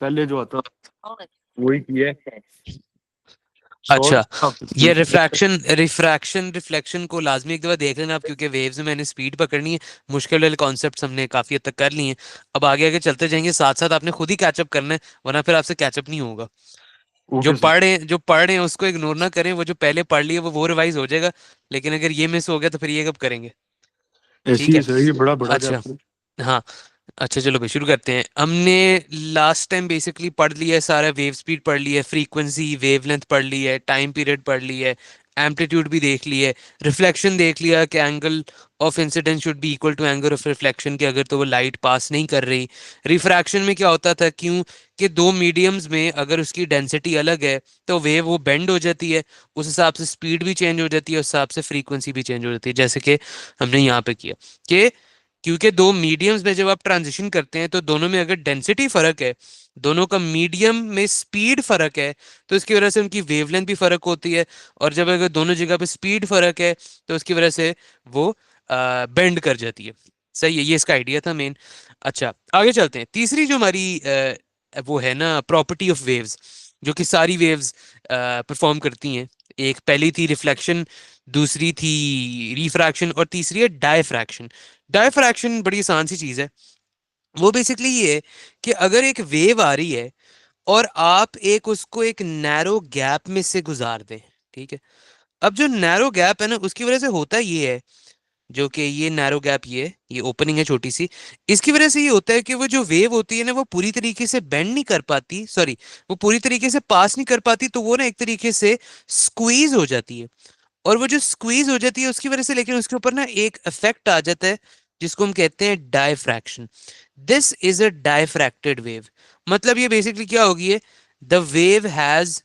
पहले जो आता वही किया है। अच्छा, शॉर्ट ये रिफ्रैक्शन रिफ्लेक्शन को लाजमी एक दफा देख लेना आप, क्योंकि वेव्स में मैंने स्पीड पकड़नी है। मुश्किल वाले कॉन्सेप्ट्स हमने काफी हद तक कर लिए हैं। अब आगे आगे चलते जाएंगे, साथ साथ आपने खुद ही कैचअप करना है, वरना फिर आपसे कैचअप नहीं होगा। Okay sir. जो पढ़ रहे हैं उसको इग्नोर ना करें, वो जो पहले पढ़ लिए वो रिवाइज हो जाएगा। लेकिन अगर ये मिस हो गया तो फिर ये कब करेंगे? ऐसी ठीक ही है। सर, ये बड़ा बड़ा अच्छा। चैप्टर। हाँ। अच्छा चलो भाई शुरू करते हैं। हमने लास्ट टाइम बेसिकली पढ़ लिया है सारा, वेव स्पीड पढ़ ली है, फ्रीक्वेंसी वेवलेंथ पढ़ ली है, टाइम पीरियड पढ़ ली है, एम्पलीट्यूड भी देख ली है, रिफ्लेक्शन देख लिया कि angle of incidence should be equal to angle of reflection के अगर तो वो लाइट पास नहीं कर रही। रिफ्रैक्शन में क्या होता था, क्यों कि दो मीडियम्स में अगर उसकी डेंसिटी अलग है तो वेव वो बेंड हो जाती है, उस हिसाब से स्पीड भी चेंज हो जाती है, उस हिसाब से फ्रीक्वेंसी भी चेंज हो जाती है, जैसे कि हमने यहाँ पे किया कि क्योंकि दो मीडियम्स में जब आप ट्रांजिशन करते हैं तो दोनों में अगर डेंसिटी फर्क है, दोनों का मीडियम में स्पीड फर्क है, तो इसकी वजह से उनकी वेवलेंथ भी फर्क होती है। और जब अगर दोनों जगह पे स्पीड फर्क है तो उसकी वजह से वो बेंड कर जाती है। सही है, ये इसका आइडिया था मेन। अच्छा आगे चलते हैं। तीसरी जो हमारी वो है ना प्रॉपर्टी ऑफ वेव्स, जो कि सारी वेव्स परफॉर्म करती हैं। एक पहली थी रिफ्लेक्शन, दूसरी थी रिफ्रैक्शन, और तीसरी है डायफ्रैक्शन। डायफ्रैक्शन बड़ी आसान सी चीज है। वो बेसिकली ये है कि अगर एक वेव आ रही है और आप एक उसको एक नैरो गैप में से गुजार दें, ठीक है। अब जो नैरो गैप है ना, उसकी वजह से होता ये है, जो कि ये नैरो गैप, ये ओपनिंग है छोटी सी, इसकी वजह से ये होता है कि वो जो वेव होती है ना वो पूरी तरीके से बेंड नहीं कर पाती, सॉरी, वो पूरी तरीके से पास नहीं कर पाती, तो वो ना एक तरीके से स्क्वीज हो जाती है। और वो जो स्क्वीज हो जाती है उसकी वजह से, लेकिन उसके ऊपर ना एक इफेक्ट आ जाता है जिसको हम कहते हैं diffraction. This is a diffracted wave. मतलब ये बेसिकली क्या होगी है, द वेव हैज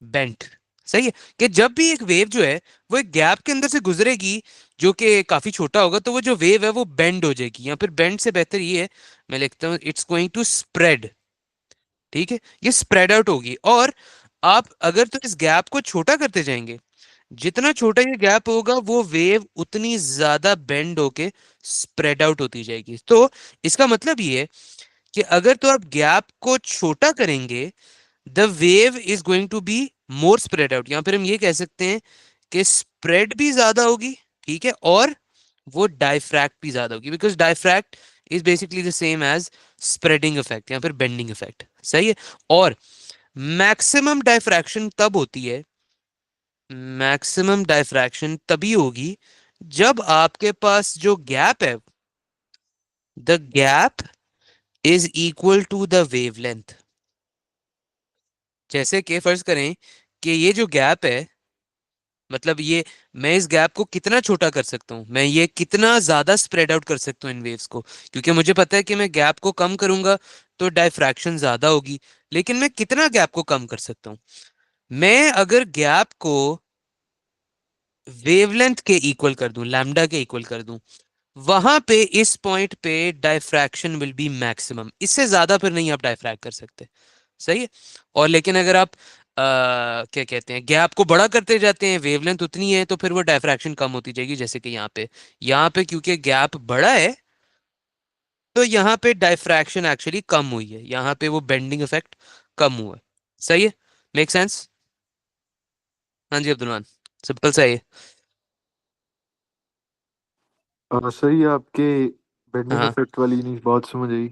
बेंट। सही है, कि जब भी एक वेव जो है वो एक गैप के अंदर से गुजरेगी जो कि काफी छोटा होगा, तो वो जो वेव है वो बेंड हो जाएगी, या फिर बेंड से बेहतर ये है, मैं लिखता हूँ इट्स गोइंग टू स्प्रेड। ठीक है, ये स्प्रेड आउट होगी। और आप अगर तो इस गैप को छोटा करते जाएंगे, जितना छोटा ये गैप होगा वो वेव उतनी ज्यादा बेंड होके स्प्रेड आउट होती जाएगी। तो इसका मतलब ये है कि अगर तो आप गैप को छोटा करेंगे, the wave is going to be more spread out, या फिर हम ये कह सकते हैं कि स्प्रेड भी ज्यादा होगी। ठीक है, और वो डायफ्रैक्ट भी ज्यादा होगी, because diffract is basically the same as spreading effect या फिर बेंडिंग इफेक्ट। सही है। और मैक्सिमम डायफ्रैक्शन तब होती है, मैक्सिमम डायफ्रैक्शन तभी होगी जब आपके पास जो गैप है, the gap is equal to the wavelength. जैसे कि फर्ज करें कि ये जो गैप है, मतलब ये, मैं इस गैप को कितना छोटा कर सकता हूँ, मैं ये कितना ज्यादा स्प्रेड आउट कर सकता हूँ इन वेव्स को, क्योंकि मुझे पता है कि मैं गैप को कम करूंगा तो डायफ्रैक्शन ज्यादा होगी। लेकिन मैं कितना गैप को कम कर सकता हूँ, मैं अगर गैप को वेवलेंथ के इक्वल कर दूं, लैम्डा के इक्वल कर दूं, वहां पे इस पॉइंट पे डायफ्रैक्शन विल बी मैक्सिमम। इससे ज्यादा फिर नहीं आप डायफ्रैक्ट कर सकते। सही है। और लेकिन अगर आप क्या कहते हैं, गैप को बड़ा करते जाते हैं, वेवलेंथ उतनी है, तो फिर वो डायफ्रैक्शन कम होती जाएगी। जैसे कि यहाँ पे क्योंकि गैप बड़ा है, तो यहाँ पे डायफ्रैक्शन एक्चुअली कम हुई है, यहाँ पे वो बेंडिंग इफेक्ट कम हुआ है। सही है, मेक सेंस? हाँ जी अब्दुलमान, सिंपल सा है। सही है आपके। बेंडिंग हाँ, इफेक्ट वाली नहीं बात समझ आई।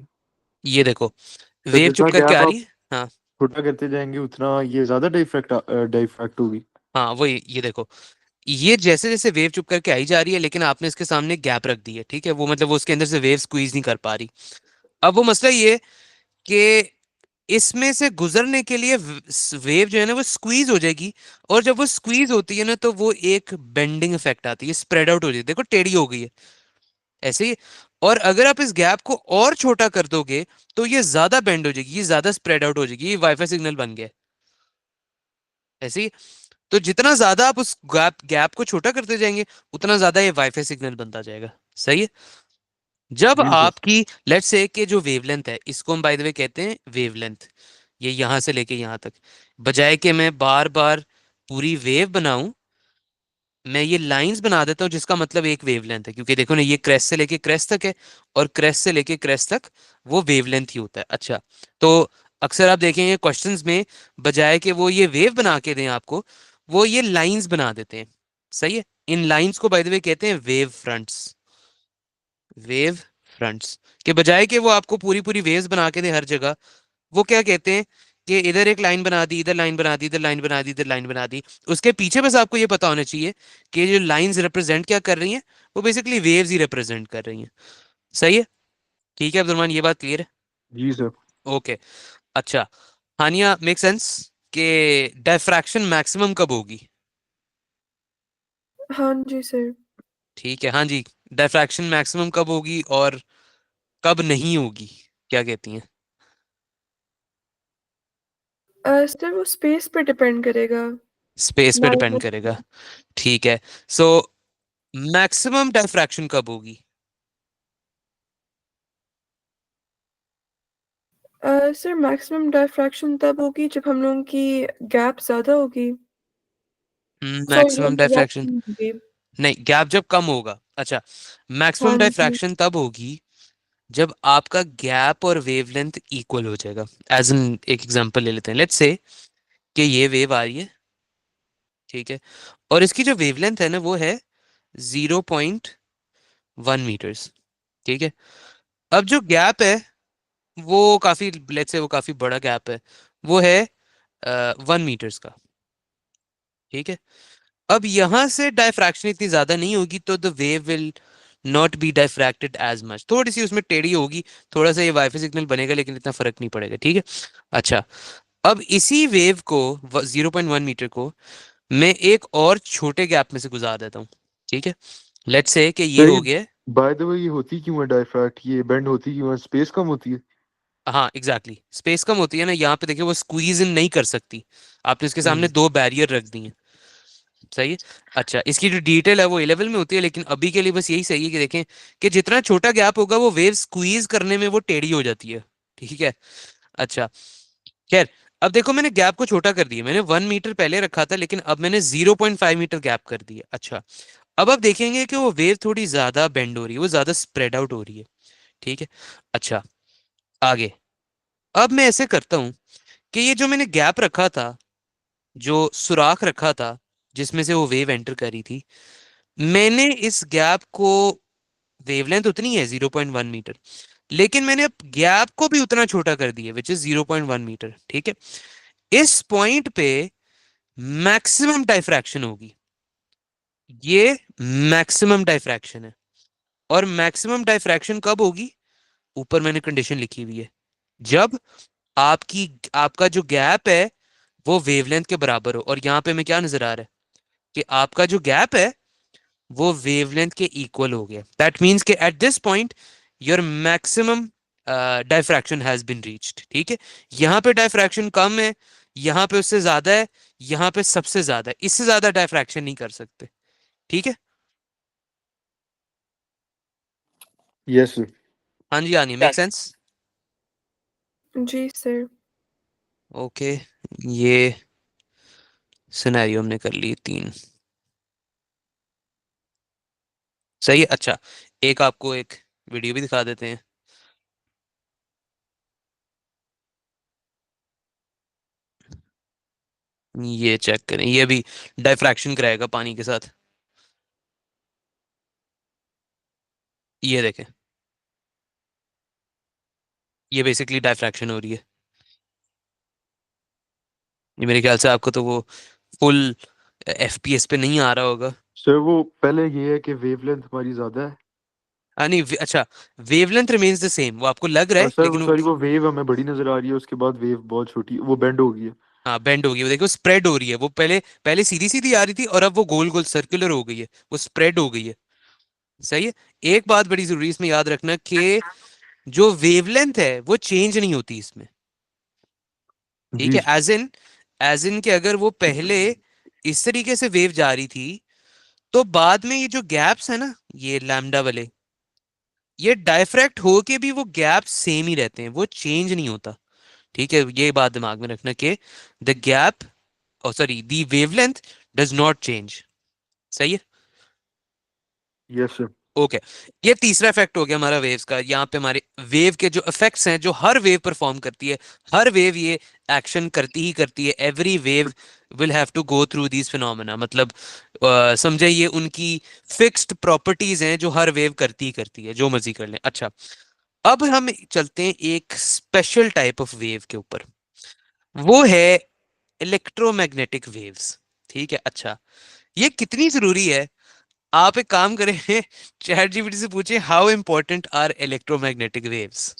ये देखो, तो वेव चुप जितना करके गैप आ आप रही है। हाँ। छोटा करते जाएंगे उतना ये ज्यादा डाइफेक्ट डाइफेक्ट होगी। हाँ वही, ये देखो, ये जैसे जैसे वेव चुप करके आई जा रही है, लेकिन आपने इसके सामने गैप रख दी है, ठीक है, वो मतलब वो उसके अंदर से वेव स्क्वीज नहीं कर पा रही। अब वो मसला ये है कि इसमें से गुजरने के लिए वेव जो है ना वो स्क्वीज हो जाएगी, और जब वो स्क्वीज होती है ना तो वो एक बेंडिंग इफेक्ट आती है, स्प्रेड आउट हो जाती है, देखो टेढ़ी हो गई है ऐसे ही। और अगर आप इस गैप को और छोटा कर दोगे तो ये ज्यादा बेंड हो जाएगी, ये ज्यादा स्प्रेड आउट हो जाएगी, ये वाईफाई सिग्नल बन गया है ऐसे ही। तो जितना ज्यादा आप उस गैप गैप को छोटा करते जाएंगे, उतना ज्यादा ये वाईफाई सिग्नल बनता जाएगा। सही है। जब जी सर। आपकी लेट्स से कि जो वेवलेंथ है, इसको हम बाय द वे कहते हैं वेवलेंथ, ये यहां से लेके यहां तक, बजाय कि मैं बार बार पूरी वेव बनाऊं, मैं ये लाइंस बना देता हूँ जिसका मतलब एक वेवलेंथ है, क्योंकि देखो ना ये क्रेस्ट से लेके क्रेस्ट तक है, और क्रेस्ट से लेके क्रेस्ट तक वो वेवलेंथ ही होता है। अच्छा, तो अक्सर आप देखेंगे क्वेश्चंस में बजाय कि वो ये वेव बना के दें आपको, वो ये लाइंस बना देते हैं। सही है। इन लाइंस को बाय द वे कहते हैं वेव फ्रंट्स। वेव फ्रंट्स के बजाय कि वो आपको पूरी पूरी वेव्स बना के दे हर जगह, वो क्या कहते हैं कि इधर एक लाइन बना दी, इधर लाइन बना दी, इधर लाइन बना दी, इधर लाइन बना दी। उसके पीछे बस आपको ये पता होना चाहिए कि जो लाइंस रिप्रेजेंट क्या कर रही हैं, वो बेसिकली वेव्स ही रिप्रेजेंट कर रही हैं। सही है। ठीक है अब्दुलरमान, ये बात क्लियर है? जी सर। ओके। अच्छा, हानिया, मेक सेंस कि डायफ्रैक्शन मैक्सिमम कब होगी? हाँ जी सर। ठीक है, हाँ जी। डायफ्रैक्शन मैक्सिमम कब होगी और कब नहीं होगी, क्या कहती हैं? सर वो स्पेस पे डिपेंड करेगा। स्पेस पे डिपेंड लाइट। करेगा। ठीक है। सो मैक्सिमम डायफ्रैक्शन कब होगी? सर मैक्सिमम डायफ्रैक्शन तब होगी जब हम लोगों की गैप ज़्यादा होगी। सॉरी, मैक्सिमम गैप डायफ्रैक्शन, नहीं होगी। नहीं गैप जब कम होगा। अच्छा, हाँ मैक्सिमम जी। डायफ्रैक्शन तब होगी जब आपका गैप और वेवलेंथ इक्वल हो जाएगा। एज एन एक एग्जांपल ले लेते हैं, लेट्स से कि ये वेव आ रही है, ठीक है, और इसकी जो वेवलेंथ है ना वो है 0.1 मीटर्स। ठीक है। अब जो गैप है वो काफी, लेट्स से वो काफी बड़ा गैप है, वो है 1 मीटर्स का। ठीक है। अब यहां से डायफ्रैक्शन इतनी ज्यादा नहीं होगी, तो the wave will not be diffracted as much, थोड़ी सी उसमें टेढ़ी होगी, थोड़ा सा ये वाईफाई सिग्नल बनेगा, लेकिन इतना फर्क नहीं पड़ेगा। ठीक है। अच्छा, अब इसी वेव को 0.1 मीटर को मैं एक और छोटे गैप में से गुजार देता हूँ। ठीक है। लेट्स से कि ये सर हो ये गया है। बाय द वे ये होती क्यों है डायफ्रैक्ट, ये बेंड होती क्यों है, स्पेस कम होती है? हाँ एग्जैक्टली exactly. स्पेस कम होती है ना, यहाँ पे देखिए वो स्क्वीज इन नहीं कर सकती, आपने इसके सामने हम्म। दो बैरियर रख दिए। सही है। अच्छा, इसकी जो डिटेल है वो ए लेवल में होती है, लेकिन अभी के लिए बस यही सही है कि देखें कि जितना छोटा गैप होगा वो वेव स्क्वीज करने में वो टेढ़ी हो जाती है। ठीक है। अच्छा, खैर, अब देखो मैंने गैप को छोटा कर दिया, मैंने 1 मीटर पहले रखा था, लेकिन अब मैंने 0.5 मीटर गैप कर दिया। अच्छा, अब आप देखेंगे कि वो वेव थोड़ी ज्यादा बेंड हो रही है, वो ज्यादा स्प्रेड आउट हो रही है। ठीक है। अच्छा, आगे, अब मैं ऐसे करता हूं कि ये जो मैंने गैप रखा था, जो सुराख रखा था जिसमें से वो वेव एंटर करी थी, मैंने इस गैप को, वेवलेंथ उतनी है 0.1 मीटर, लेकिन मैंने अब गैप को भी उतना छोटा कर दिया, विच इज 0.1 मीटर। ठीक है। इस पॉइंट पे मैक्सिमम डायफ्रैक्शन होगी। ये मैक्सिमम डायफ्रैक्शन है। और मैक्सिमम डायफ्रैक्शन कब होगी? ऊपर मैंने कंडीशन लिखी हुई है, जब आपकी आपका जो गैप है वो वेवलेंथ के बराबर हो। और यहां पे मैं क्या नजर आ रहा है कि आपका जो गैप है वो वेवलेंथ के इक्वल हो गया। दैट मीन्स कि at this point your maximum diffraction has been reached. ठीक है। यहाँ पे डायफ्रैक्शन कम है, यहाँ पे उससे ज्यादा है, यहाँ पे सबसे ज्यादा है, इससे ज्यादा डायफ्रैक्शन नहीं कर सकते। ठीक है। Yes sir. हाँ जी, हाँ नहीं, मेक सेंस? जी सर। ओके, ये सिनेरियो हमने कर लिए तीन। सही है। अच्छा, एक आपको एक वीडियो भी दिखा देते हैं, ये चेक करें, ये भी डायफ्रैक्शन कराएगा पानी के साथ। ये देखें, ये बेसिकली डायफ्रैक्शन हो रही है। ये मेरे ख्याल से आपको तो वो फुल एफपीएस पे नहीं आ रहा होगा। सर वो पहले ये है कि वेवलेंथ हमारी ज्यादा है। नहीं, अच्छा, वेवलेंथ रिमेन्स द सेम, वो आपको लग रहा और है, सर वो लेकिन वो, सॉरी वो वेव हमें बड़ी नजर आ रही है, उसके बाद वेव बहुत छोटी, वो बेंड हो गई है। हाँ बेंड हो गई, वो देखो स्प्रेड हो रही है, वो पहले पहले सीधी सीधी आ रही थी और अब वो गोल गोल सर्कुलर हो गई है, वो स्प्रेड हो गई है। सही है। एक बात बड़ी जरूरी इसमें याद रखना कि जो वेवलेंथ है वो चेंज नहीं होती इसमें। ठीक जी है। एज इन कि अगर वो पहले इस तरीके से वेव जा रही थी, तो बाद में ये जो गैप्स है ना, ये लैम्डा वाले, ये डायफ्रैक्ट होके भी वो गैप सेम ही रहते हैं, वो चेंज नहीं होता। ठीक है, ये बात दिमाग में रखना कि the gap, oh sorry, the wavelength does not change. सही है? Yes sir. ओके, ये तीसरा इफेक्ट हो गया हमारा वेव्स का। यहाँ पे हमारे वेव के जो इफेक्ट्स हैं जो हर वेव परफॉर्म करती है, हर वेव ये एक्शन करती ही करती है। Every wave will have to go through these phenomena, मतलब समझे ये उनकी फिक्स्ड प्रॉपर्टीज हैं जो हर वेव करती ही करती है, जो मर्जी कर लें। अच्छा, अब हम चलते हैं एक स्पेशल टाइप ऑफ वेव के ऊपर, वो है इलेक्ट्रोमैग्नेटिक वेव्स। ठीक है, अच्छा, ये कितनी जरूरी है? आप एक काम करें, चैट जीपीटी से पूछें how important are electromagnetic waves,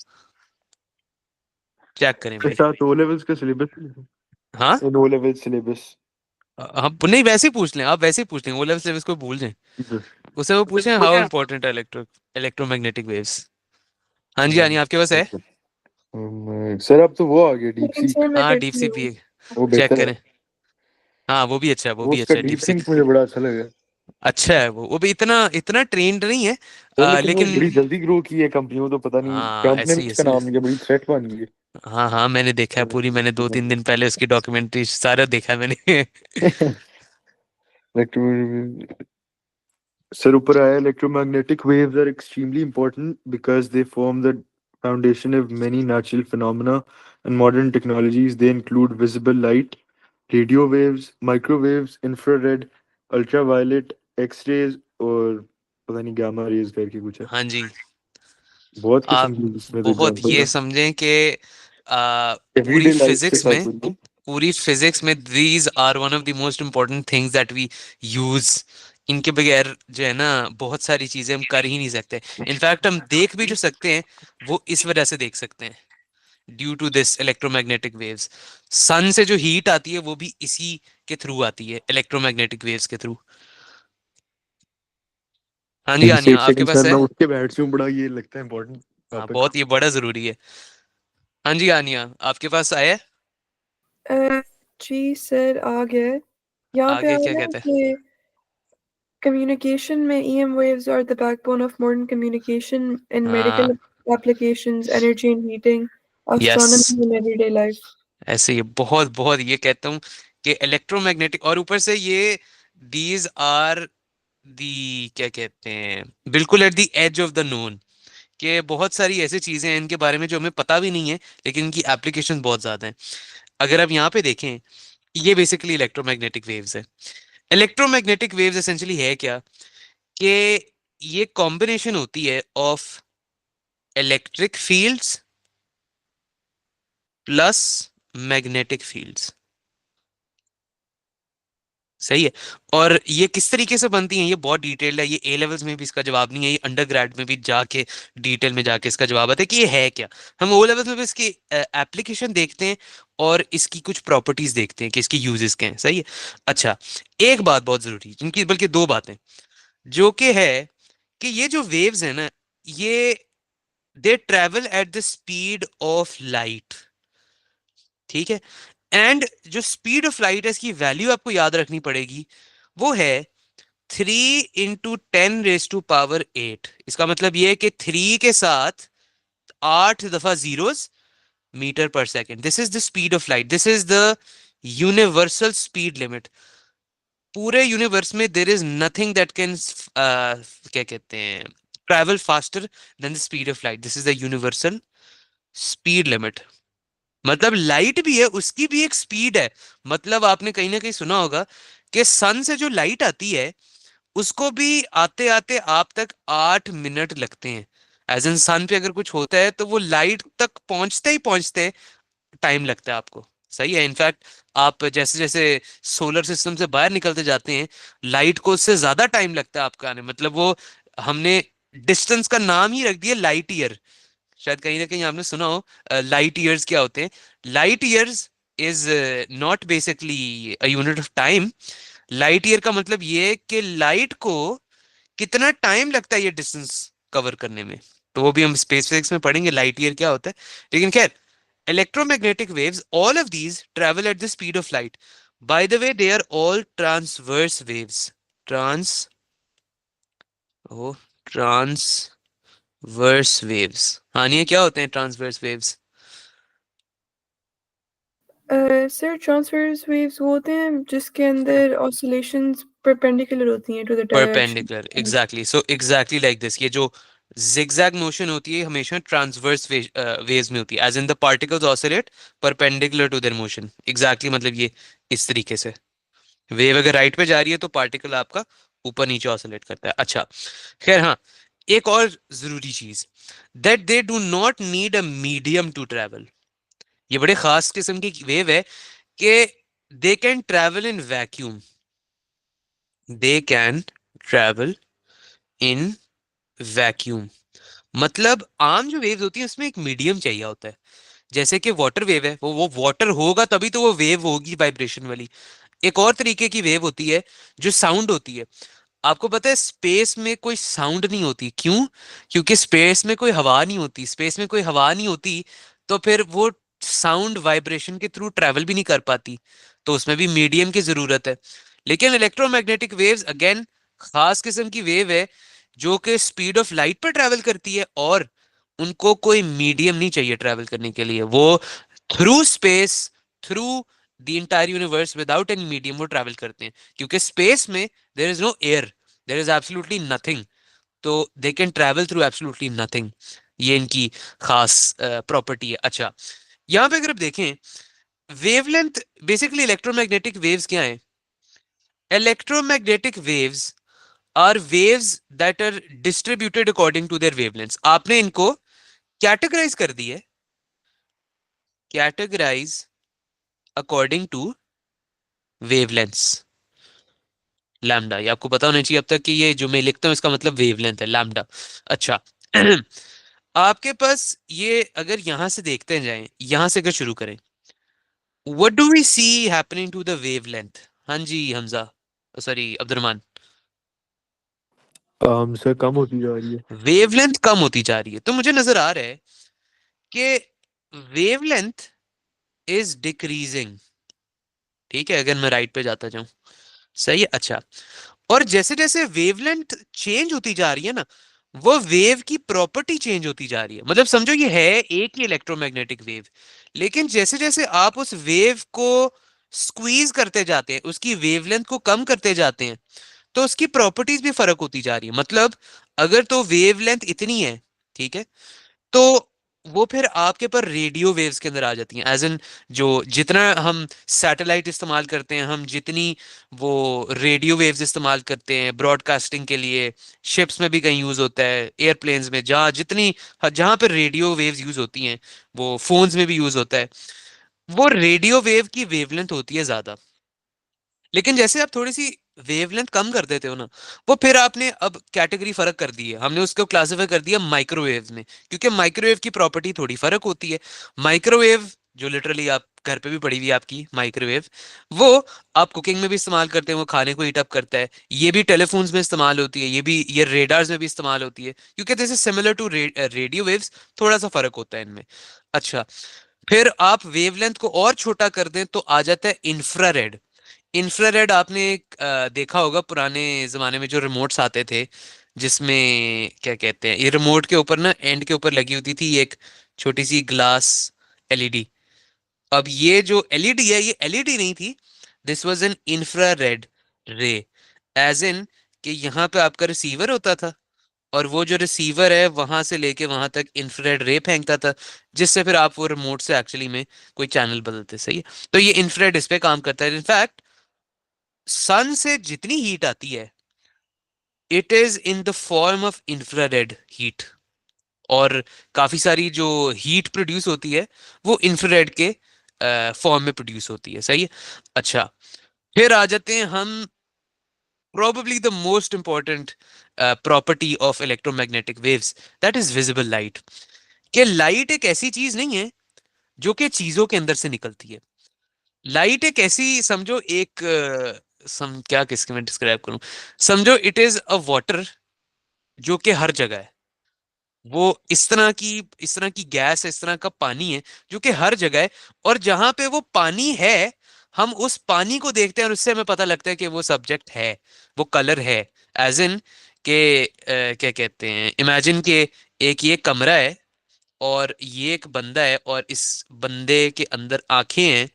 check करें के भाई। साथ ओ लेवल्स का सिलेबस, हाँ, इन ओ लेवल सिलेबस। हम नहीं, वैसे ही पूछ लें, आप वैसे ही पूछ लें, ओ लेवल सिलेबस को भूल जाएं, उससे वो पूछें हाउ इंपॉर्टेंट है इलेक्ट्रोमैग्नेटिक वेव्स। हाँ जी, हाँ जी, आपके पास है? सर अब तो वो आ गया डीप लेकिन सर सीक, मैं हाँ, डीप करती सीक भी हूँ। है, वो चेक बेहतर है। करें। हाँ, वो भी अच्छा है, वो वो भी उसका अच्छा है डीप डीप सीक। सिंक मुझे बड़ा अच्छा लगा। अच्छा है वो भी इतना इतना ट्रेंड नहीं है, सर लेकिन वो लेकिन बड़ी जल्दी ग्रो की है कंपनी, वो तो पता नहीं हाँ, ट्रम्प ने ऐसे ही उसका ऐसे ही। नाम लिया, बड़ी थ्रेट बन गई हाँ हाँ, मैंने देखा है पूरी, मैंने 2-3 दिन पहले उसकी डॉक्यूमेंट्री सारा देखा है मैंने। है। सर ऊपर आया electromagnetic waves are extremely important because they form the foundation of many natural phenomena and modern technologies. They include visible light, radio waves, microwaves, infrared, ultraviolet, X-rays और पता नहीं gamma rays करके कुछ है। हाँ जी, बहुत आप किस्म की इसमें तो बहुत एग्जांपल ये है। समझें कि पूरी एवरीडे लाइफ के फिजिक्स साथ में, जुड़ी these are one of the most important things that we use. इनके बगैर जो है ना, बहुत सारी चीजें हम कर ही नहीं सकते। इनफैक्ट हम देख भी जो सकते हैं, वो इस वजह से देख सकते हैं, due to this electromagnetic waves. Sun से जो हीट आती है वो भी इसी के थ्रू आती है, इलेक्ट्रोमैग्नेटिक वेव्स के थ्रू। हाँ जी, हाँ प्लीज जी, एक हाँ, आपके सेकंड सर पास है? मैं उठ के बैठ जाऊं, बड़ा ये लगता है इंपॉर्टेंट हाँ, टॉपिक। बहुत, ये बड़ा जरूरी है। हाँ जी, हाँ जी, हाँ, आपके पास आया है? अ, जी सर आ गया है। यहाँ पे आगे क्या आया है कहते हैं? कि कम्युनिकेशन में EM waves are the backbone of modern communication in हाँ, medical applications, energy and heating, yes, astronomy and everyday life. ऐसे ही बहुत बहुत ये कहता हूँ कि इलेक्ट्रोमैग्नेटिक, और ऊपर से ये दीज आर दी क्या कहते हैं, बिल्कुल at the edge of the known, कि बहुत सारी ऐसी चीजें हैं इनके बारे में जो हमें पता भी नहीं है, लेकिन इनकी एप्लीकेशन बहुत ज्यादा है। अगर आप यहाँ पे देखें, ये बेसिकली इलेक्ट्रोमैग्नेटिक वेव्स है। इलेक्ट्रोमैग्नेटिक वेव्स एसेंशियली है क्या, कि ये कॉम्बिनेशन होती है of electric fields plus magnetic fields. सही है? और ये किस तरीके से बनती हैं, ये बहुत डिटेल्ड है, ये ए लेवल्स में भी इसका जवाब नहीं है, ये अंडर ग्रेड में भी जाके डिटेल में जाके इसका जवाब आता है कि ये है क्या। हम ओ लेवल्स में भी इसकी एप्लीकेशन देखते हैं और इसकी कुछ प्रॉपर्टीज देखते हैं कि इसकी यूजेस क्या हैं। सही है? अच्छा, एक बात बहुत जरूरी, इनकी बल्कि दो बातें, जो कि है कि ये जो वेव्स है ना, ये they travel at the speed of light. ठीक है? एंड जो स्पीड ऑफ लाइट है, इसकी वैल्यू आपको याद रखनी पड़ेगी, वो है 3 × 10⁻⁸। इसका मतलब ये है कि 3 के साथ 8 दफा जीरोस मीटर पर second. This is the speed of light, this is the universal speed limit. पूरे यूनिवर्स में there is nothing that can क्या कहते हैं, travel faster than the speed of light. This is the universal speed limit. मतलब light भी है, उसकी भी एक स्पीड है। मतलब आपने कहीं ना कहीं सुना होगा कि सन से जो लाइट आती है, उसको भी आते आते आप तक 8 मिनट लगते हैं। एज एन सन पे अगर कुछ होता है तो वो लाइट तक पहुंचते टाइम लगता है आपको। सही है? इनफैक्ट आप जैसे जैसे सोलर सिस्टम से बाहर निकलते जाते हैं, लाइट को उससे ज्यादा टाइम लगता है आपका आने, मतलब वो हमने डिस्टेंस का नाम ही रख दिया लाइट ईयर। शायद कहीं ना कहीं आपने सुना हो लाइट ईयर्स क्या होते हैं। Light years is not basically a unit of time. Light year का मतलब ये है कि लाइट को कितना टाइम लगता है ये डिस्टेंस कवर करने में। तो वो भी हम स्पेस फिजिक्स में पढ़ेंगे लाइट ईयर क्या होता है। लेकिन खैर, electromagnetic waves, all of these travel at the speed of light. By the way, they are all transverse waves. Trans, oh, transverse waves. हाँ, ये क्या होते हैं transverse waves? Sir transverse waves वो होते हैं जिसके अंदर ऑसिलेशंस परपेंडिकुलर होती हैं to the direction. Perpendicular, exactly, so exactly like this, ये जो जिगजैग मोशन होती है हमेशा ट्रांसवर्स वेव्स में होती है, as in the particles oscillate perpendicular to their motion, exactly, मतलब ये इस तरीके से वेव अगर राइट पे जा रही है तो पार्टिकल आपका ऊपर नीचे ऑसिलेट करता है। अच्छा, खैर हाँ, एक और जरूरी चीज, that they do not need a medium to travel. ये बड़े खास किस्म की वेव है कि they can travel in vacuum, they can travel in vacuum. मतलब आम जो वेव्स होती है उसमें एक मीडियम चाहिए होता है। जैसे कि वाटर वेव है, वो वाटर होगा तभी तो वो वेव होगी वाइब्रेशन वाली। एक और तरीके की वेव होती है जो साउंड होती है। आपको पता है स्पेस में कोई साउंड नहीं होती, क्यों? क्योंकि स्पेस में कोई हवा नहीं होती, स्पेस में कोई हवा नहीं होती तो फिर वो साउंड वाइब्रेशन के थ्रू ट्रैवल भी नहीं कर पाती, तो उसमें भी मीडियम की जरूरत है। लेकिन इलेक्ट्रोमैग्नेटिक वेव्स अगेन खास किस्म की वेव है जो कि स्पीड ऑफ लाइट पर ट्रैवल करती है, और उनको कोई मीडियम नहीं चाहिए ट्रैवल करने के लिए। वो through space, through the entire universe without any medium वो ट्रैवल करते हैं, क्योंकि स्पेस में there is no air, there is absolutely nothing, तो they can travel through absolutely nothing. ये इनकी खास प्रॉपर्टी है। अच्छा, यहां पे अगर आप देखें वेवलेंथ, बेसिकली इलेक्ट्रोमैग्नेटिक वेव्स क्या है? Electromagnetic waves are waves that are distributed according to their wavelengths. आपने इनको कैटेगराइज कर दी है, categorise according to wavelengths, lambda. ये आपको पता होना चाहिए अब तक कि ये जो मैं लिखता हूं इसका मतलब वेवलेंथ है, लैम्डा। अच्छा, आपके पास ये अगर यहां से देखते जाएं, यहां से अगर शुरू करें, what do we see happening to the wavelength? हाँ जी हमजा, सॉरी अब्दुलरमान। सर कम होती जा रही है। वेवलेंथ कम होती जा रही है, तो मुझे नजर आ रहा है कि वेवलेंथ इज डिक्रीजिंग। ठीक है, अगर मैं राइट पे जाता जाऊं, सही है। अच्छा, और जैसे जैसे वेवलेंथ चेंज होती जा रही है ना, वो वेव की प्रॉपर्टी चेंज होती जा रही है। मतलब समझो ये है एक ही इलेक्ट्रोमैग्नेटिक वेव, लेकिन जैसे जैसे आप उस वेव को स्क्वीज करते जाते हैं, उसकी वेवलेंथ को कम करते जाते हैं, तो उसकी प्रॉपर्टीज भी फर्क होती जा रही है। मतलब अगर तो वेवलेंथ इतनी है, ठीक है, तो वो फिर आपके पर रेडियो वेव्स के अंदर आ जाती हैं, एज इन जो जितना हम सैटेलाइट इस्तेमाल करते हैं, हम जितनी वो रेडियो वेव्स इस्तेमाल करते हैं ब्रॉडकास्टिंग के लिए, शिप्स में भी कहीं यूज होता है, एयरप्लेन्स में, जहां पर रेडियो वेव्स यूज होती हैं, वो फोन्स में भी यूज होता है, वो रेडियो वेव की वेवलेंथ होती है ज्यादा। लेकिन जैसे आप थोड़ी सी वेवलेंथ कम कर देते हो ना, वो फिर आपने अब कैटेगरी फर्क कर दी है, हमने उसको क्लासिफाई कर दिया माइक्रोवेव में, क्योंकि माइक्रोवेव की प्रॉपर्टी थोड़ी फर्क होती है। माइक्रोवेव जो लिटरली आप घर पे भी पड़ी हुई है आपकी माइक्रोवेव, वो आप कुकिंग में भी इस्तेमाल करते हैं, वो खाने को हीट अप करता है, ये भी टेलीफोन्स में इस्तेमाल होती है, ये रेडार्स में भी इस्तेमाल होती है, क्योंकि this is similar to radio waves, थोड़ा सा फर्क होता है इनमें। अच्छा, फिर आप वेवलेंथ को और छोटा कर दें तो आ जाता है इंफ्रारेड। इंफ्रारेड आपने देखा होगा पुराने जमाने में जो रिमोट्स आते थे, जिसमें क्या कहते हैं, ये रिमोट के ऊपर ना एंड के ऊपर लगी होती थी एक छोटी सी ग्लास एलईडी। अब ये जो एलईडी है, ये एलईडी नहीं थी, दिस वाज एन इंफ्रारेड रे, एज इन कि यहाँ पे आपका रिसीवर होता था, और वो जो रिसीवर है वहां से लेके वहां तक इंफ्रारेड रे फेंकता था, जिससे फिर आप वो रिमोट से एक्चुअली में कोई चैनल बदलते। सही है, तो ये इंफ्रारेड इस पे काम करता है। इनफैक्ट सन से जितनी हीट आती है, it is in the form of infrared heat, और काफी सारी जो हीट प्रोड्यूस होती है वो इंफ्रारेड के फॉर्म में प्रोड्यूस होती है। सही है। अच्छा, फिर आ जाते हैं हम probably the most important property of electromagnetic waves, that is visible light। कि लाइट एक ऐसी चीज नहीं है जो कि चीजों के अंदर से निकलती है। लाइट एक ऐसी, समझो एक क्या किसके मैं डिस्क्राइब करूं, समझो इट इज अ वाटर जो कि हर जगह है। वो इस तरह की गैस है, इस तरह का पानी है जो कि हर जगह है, और जहां पे वो पानी है, हम उस पानी को देखते हैं और उससे हमें पता लगता है कि वो सब्जेक्ट है, वो कलर है। एज इन के क्या कहते हैं, इमेजिन के एक ये कमरा है, और ये एक बंदा है और इस बंदे के अंदर आंखें हैं।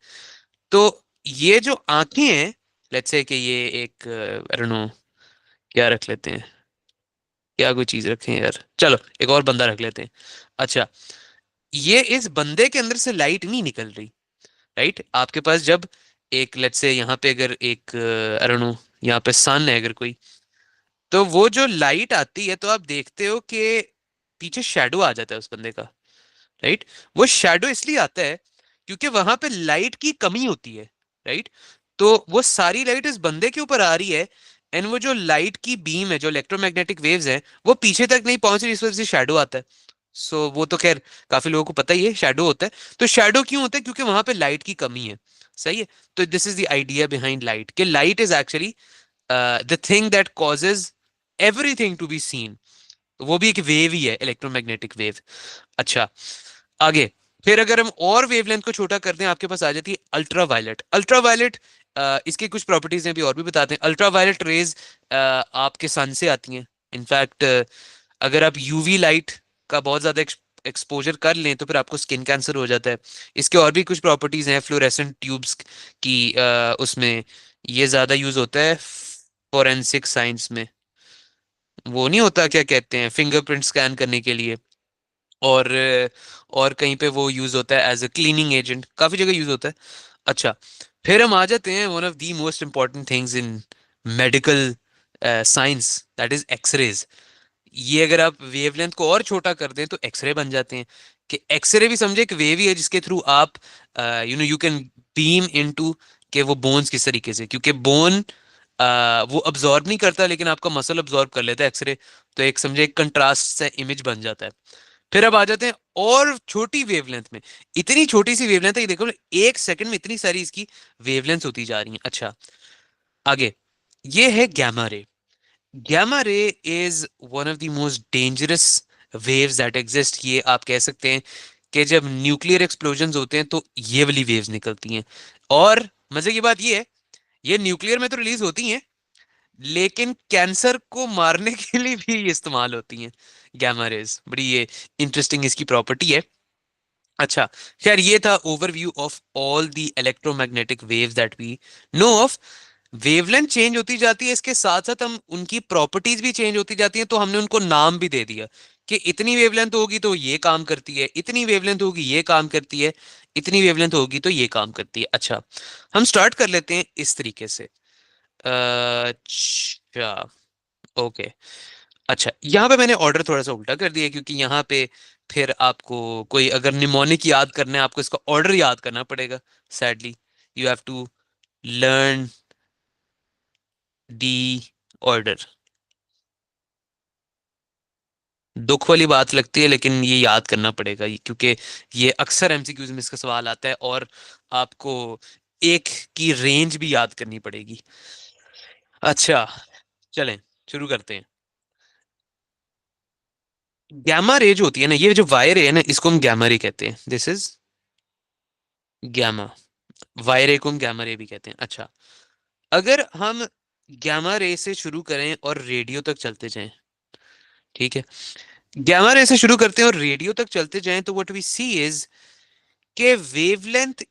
तो ये जो आंखें हैं, लेट्स से कि ये एक आई डोंट नो क्या रख लेते हैं, क्या कोई चीज रखें यार, चलो एक और बंदा रख लेते हैं। अच्छा, ये इस बंदे के अंदर से लाइट नहीं निकल रही, राइट? आपके पास जब एक लेट्स से यहाँ पे अगर एक आई डोंट नो यहाँ पे सन है अगर कोई, तो वो जो लाइट आती है तो आप देखते हो कि पीछे शेडो आ जाता है उस बंदे का, राइट? वो शेडो इसलिए आता है क्योंकि वहां पे लाइट की कमी होती है, राइट? तो वो सारी लाइट इस बंदे के ऊपर आ रही है, एंड वो जो लाइट की बीम है, जो इलेक्ट्रोमैग्नेटिक वेव्स हैं, वो पीछे तक नहीं पहुंच रही, इस वजह से शेडो आता है। सो वो तो खैर काफी लोगों को पता ही है शेडो होता है। तो शेडो क्यों होता है? क्योंकि वहां पे लाइट की कमी है, सही है। तो this is the idea behind light, कि light is actually the thing that causes everything to be seen. वो भी एक वेव ही है, इलेक्ट्रोमैग्नेटिक वेव। अच्छा, आगे फिर अगर हम और वेवलेंथ को छोटा करते हैं, आपके पास आ जाती है अल्ट्रावायलेट। अल्ट्रावायलेट इसकी कुछ प्रॉपर्टीज हैं, भी और भी बताते हैं। अल्ट्रावायलेट रेज आपके सन से आती हैं। इनफैक्ट अगर आप यूवी लाइट का बहुत ज्यादा एक्सपोजर कर लें तो फिर आपको स्किन कैंसर हो जाता है। इसके और भी कुछ प्रॉपर्टीज हैं, फ्लोरेसेंट ट्यूब्स की उसमें ये ज्यादा यूज होता है फोरेंसिक साइंस में। वो नहीं होता, क्या कहते हैं, फिंगरप्रिंट स्कैन करने के लिए। और और कहीं पे वो यूज होता है एज अ क्लीनिंग एजेंट, काफी जगह यूज होता है। अच्छा, फिर हम आ जाते हैं one of the most important things in medical science, that is X-rays. ये अगर आप वेवलेंथ को और छोटा कर दें तो एक्सरे बन जाते हैं। कि एक्सरे भी समझे एक वेव ही है जिसके थ्रू आप यू कैन बीम इनटू के वो बोन्स किस तरीके से, क्योंकि बोन वो अब्जॉर्ब नहीं करता लेकिन आपका मसल अब्जॉर्ब कर लेता है एक्सरे। तो एक समझे एक कंट्रास्ट से इमेज बन जाता है। फिर अब आ जाते हैं और छोटी वेवलेंथ में। इतनी छोटी सी वेवलेंथ है, ये देखो एक सेकंड में इतनी सारी इसकी वेवलेंथ होती जा रही है। अच्छा, आगे ये है gamma ray. Gamma ray is one of the most dangerous waves that exist. ये आप कह सकते हैं कि जब न्यूक्लियर एक्सप्लोजन होते हैं तो ये वाली वेव्स निकलती हैं। और मजे की बात ये है, ये न्यूक्लियर में तो रिलीज होती हैं लेकिन कैंसर को मारने के लिए भी इस्तेमाल होती हैं गैमा रेज। बड़ी ये इंटरेस्टिंग इसकी प्रॉपर्टी है। अच्छा, खैर ये था overview of all the electromagnetic waves that we know of. Wavelength change होती जाती है, इसके साथ साथ हम उनकी प्रॉपर्टीज भी चेंज होती जाती हैं, तो हमने उनको नाम भी दे दिया कि इतनी वेवलेंथ होगी तो ये काम करती है, इतनी वेवलेंथ होगी ये काम करती है, इतनी वेवलेंथ होगी तो ये काम करती है। अच्छा, हम स्टार्ट कर लेते हैं इस तरीके से। अच्छा, ओके। अच्छा, यहाँ पे मैंने ऑर्डर थोड़ा सा उल्टा कर दिया क्योंकि यहाँ पे फिर आपको कोई अगर निमोनिक याद करना है, आपको इसका ऑर्डर याद करना पड़ेगा। Sadly you have to learn the order. दुख वाली बात लगती है लेकिन ये याद करना पड़ेगा, क्योंकि ये अक्सर एमसीक्यूज में इसका सवाल आता है और आपको एक की रेंज भी याद करनी पड़ेगी। अच्छा, चलें शुरू करते हैं। गैमा रे जो होती है ना, ये जो वाई रे है ना, इसको हम गैमा रे कहते हैं। This is gamma. वाई रे को हम गैमा रे भी कहते हैं। अच्छा, अगर हम गैमा रे से शुरू करें और रेडियो तक चलते जाएं, ठीक है, गैमा रे से शुरू करते हैं और रेडियो तक चलते जाएं, तो व्हाट वी सी इज के wavelength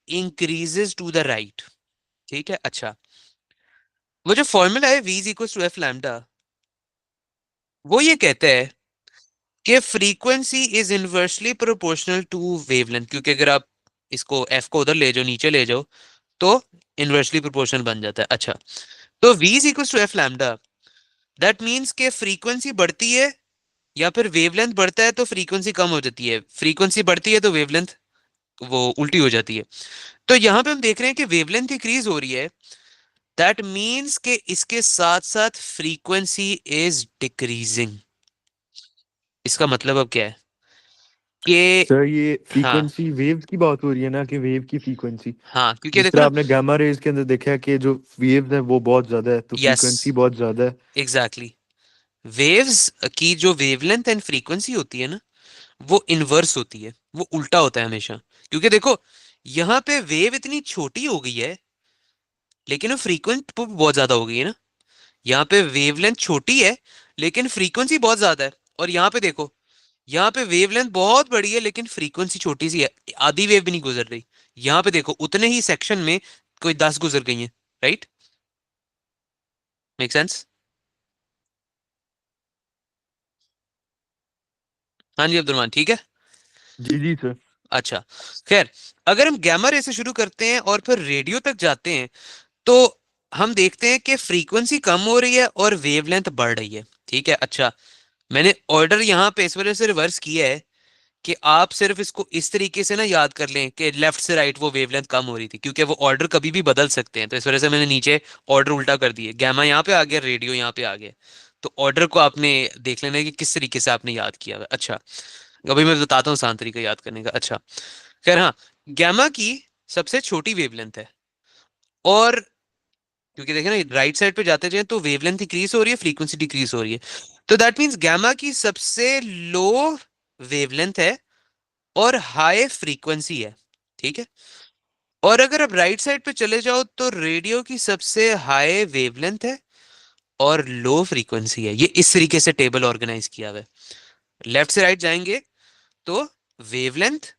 increases to the right. ठीक है। अच्छा, वो जो फॉर्मूला है v is equal to F lambda, वो ये कहता है कि frequency is inversely proportional to wavelength, क्योंकि अगर आप इसको f को उधर ले जाओ, नीचे ले जाओ, तो इनवर्सली प्रोपोर्शनल बन जाता है। अच्छा, तो v is equal to F lambda, that means के फ्रीक्वेंसी बढ़ती है या फिर वेवलेंथ बढ़ता है तो फ्रीक्वेंसी कम हो जाती है, फ्रीक्वेंसी बढ़ती है तो वेवलेंथ वो उल्टी हो जाती है। तो यहां पे हम देख रहे हैं कि वेवलेंथ इंक्रीज हो रही है, दैट मीन्स के इसके साथ साथ फ्रीक्वेंसी इज डिक्रीजिंग। इसका मतलब अब क्या है कि सर ये हाँ, फ्रीक्वेंसी वेव की बात हो रही है ना, कि वेव की फ्रीक्वेंसी, हाँ, क्योंकि जिस देखो तरह ना, आपने गामा रेज के अंदर देखा है कि जो वेव है वो बहुत ज्यादा है तो यस, फ्रीक्वेंसी बहुत ज्यादा है। एग्जैक्टली, वेव्स की जो वेवलेंथ एंड फ्रीक्वेंसी होती है ना, वो इनवर्स होती है, वो उल्टा होता है हमेशा। क्योंकि देखो, यहाँ पे वेव इतनी छोटी हो गई है लेकिन वो फ्रीक्वेंट बहुत ज्यादा हो गई है ना। यहाँ पे वेवलेंथ छोटी है लेकिन फ्रीक्वेंसी बहुत ज्यादा है। और यहाँ पे देखो, यहाँ पे वेवलेंथ बहुत बड़ी है लेकिन फ्रीक्वेंसी छोटी सी है, आधी वेव भी नहीं गुजर रही। यहाँ पे देखो उतने ही सेक्शन में कोई 10 गुजर गई है। Right, make sense? हाँ जी अब्दुलरमान, ठीक है। जी जी सर। अच्छा, खैर, अगर हम गैमा रे से शुरू करते हैं और फिर रेडियो तक जाते हैं तो हम देखते हैं कि फ्रीक्वेंसी कम हो रही है और वेवलेंथ बढ़ रही है। ठीक है, अच्छा, मैंने ऑर्डर यहाँ पे इस वजह से रिवर्स किया है कि आप सिर्फ इसको इस तरीके से ना याद कर लें कि लेफ्ट से राइट वो वेवलेंथ कम हो रही थी, क्योंकि वो ऑर्डर कभी भी बदल सकते हैं, तो इस वजह से मैंने नीचे ऑर्डर उल्टा कर दिए, गैमा यहाँ पे आ गया, रेडियो यहाँ पे आ गया। तो ऑर्डर को आपने देख लेना है कि किस तरीके से आपने याद किया हुआ है। अच्छा, अभी मैं बताता हूँ आसान तरीका याद करने का। अच्छा, खैर, हाँ, गैमा की सबसे छोटी वेवलेंथ है, और क्योंकि देखें ना राइट साइड पे जाते जाए तो वेवलेंथ इंक्रीज हो रही है, फ्रीक्वेंसी डिक्रीज हो रही है, तो दैट मींस गैमा की सबसे लो वेवलेंथ है और हाई फ्रीक्वेंसी है। ठीक है, और अगर आप राइट साइड पे चले जाओ तो रेडियो की सबसे हाई वेवलेंथ है और लो फ्रीक्वेंसी है। ये इस तरीके से टेबल ऑर्गेनाइज किया हुआ है। लेफ्ट से राइट जाएंगे तो वेवलेंथ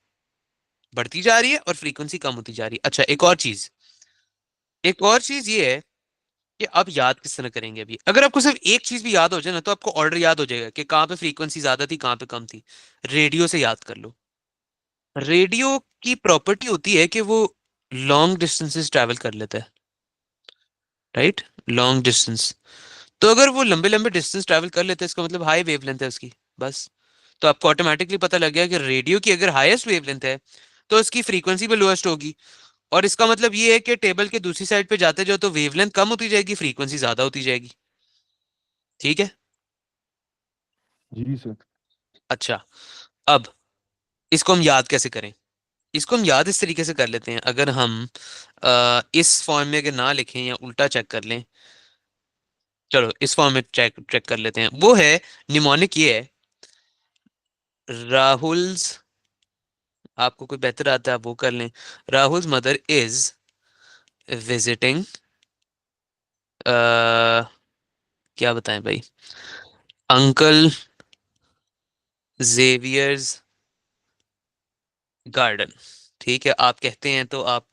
बढ़ती जा रही है और फ्रीक्वेंसी कम होती जा रही है। अच्छा, एक और चीज ये है कि आप याद किस तरह करेंगे। अभी अगर आपको सिर्फ एक चीज भी याद हो जाए ना तो आपको ऑर्डर याद हो जाएगा कि कहाँ पे फ्रीक्वेंसी ज्यादा थी कहाँ पे कम थी। रेडियो से याद कर लो। रेडियो की प्रॉपर्टी होती है कि वो लॉन्ग डिस्टेंसेस ट्रैवल कर लेता है। Right, long distance. तो अगर वो लंबे लंबे डिस्टेंस ट्रैवल कर लेते हैं इसका मतलब हाई वेवलेंथ है उसकी, बस। तो आपको ऑटोमेटिकली पता लग गया कि रेडियो की अगर हाईएस्ट वेवलेंथ है तो उसकी फ्रीक्वेंसी भी लोएस्ट होगी, और इसका मतलब ये है कि टेबल के दूसरी साइड पे जाते जाओ तो वेवलेंथ कम होती जाएगी, फ्रीक्वेंसी ज्यादा होती जाएगी। ठीक है, जी सर। अच्छा, अब इसको हम याद कैसे करें? इसको हम याद इस तरीके से कर लेते हैं, अगर हम इस फॉर्म में अगर ना लिखें या उल्टा चेक कर लें। चलो इस फॉर्म में चेक चेक कर लेते हैं, वो है, निमोनिक ये है, राहुल्स, आपको कोई बेहतर आता है आप वो कर लें। राहुल्स मदर इज विजिटिंग, क्या बताएं भाई, अंकल जेवियर्स गार्डन। ठीक है, आप कहते हैं तो आप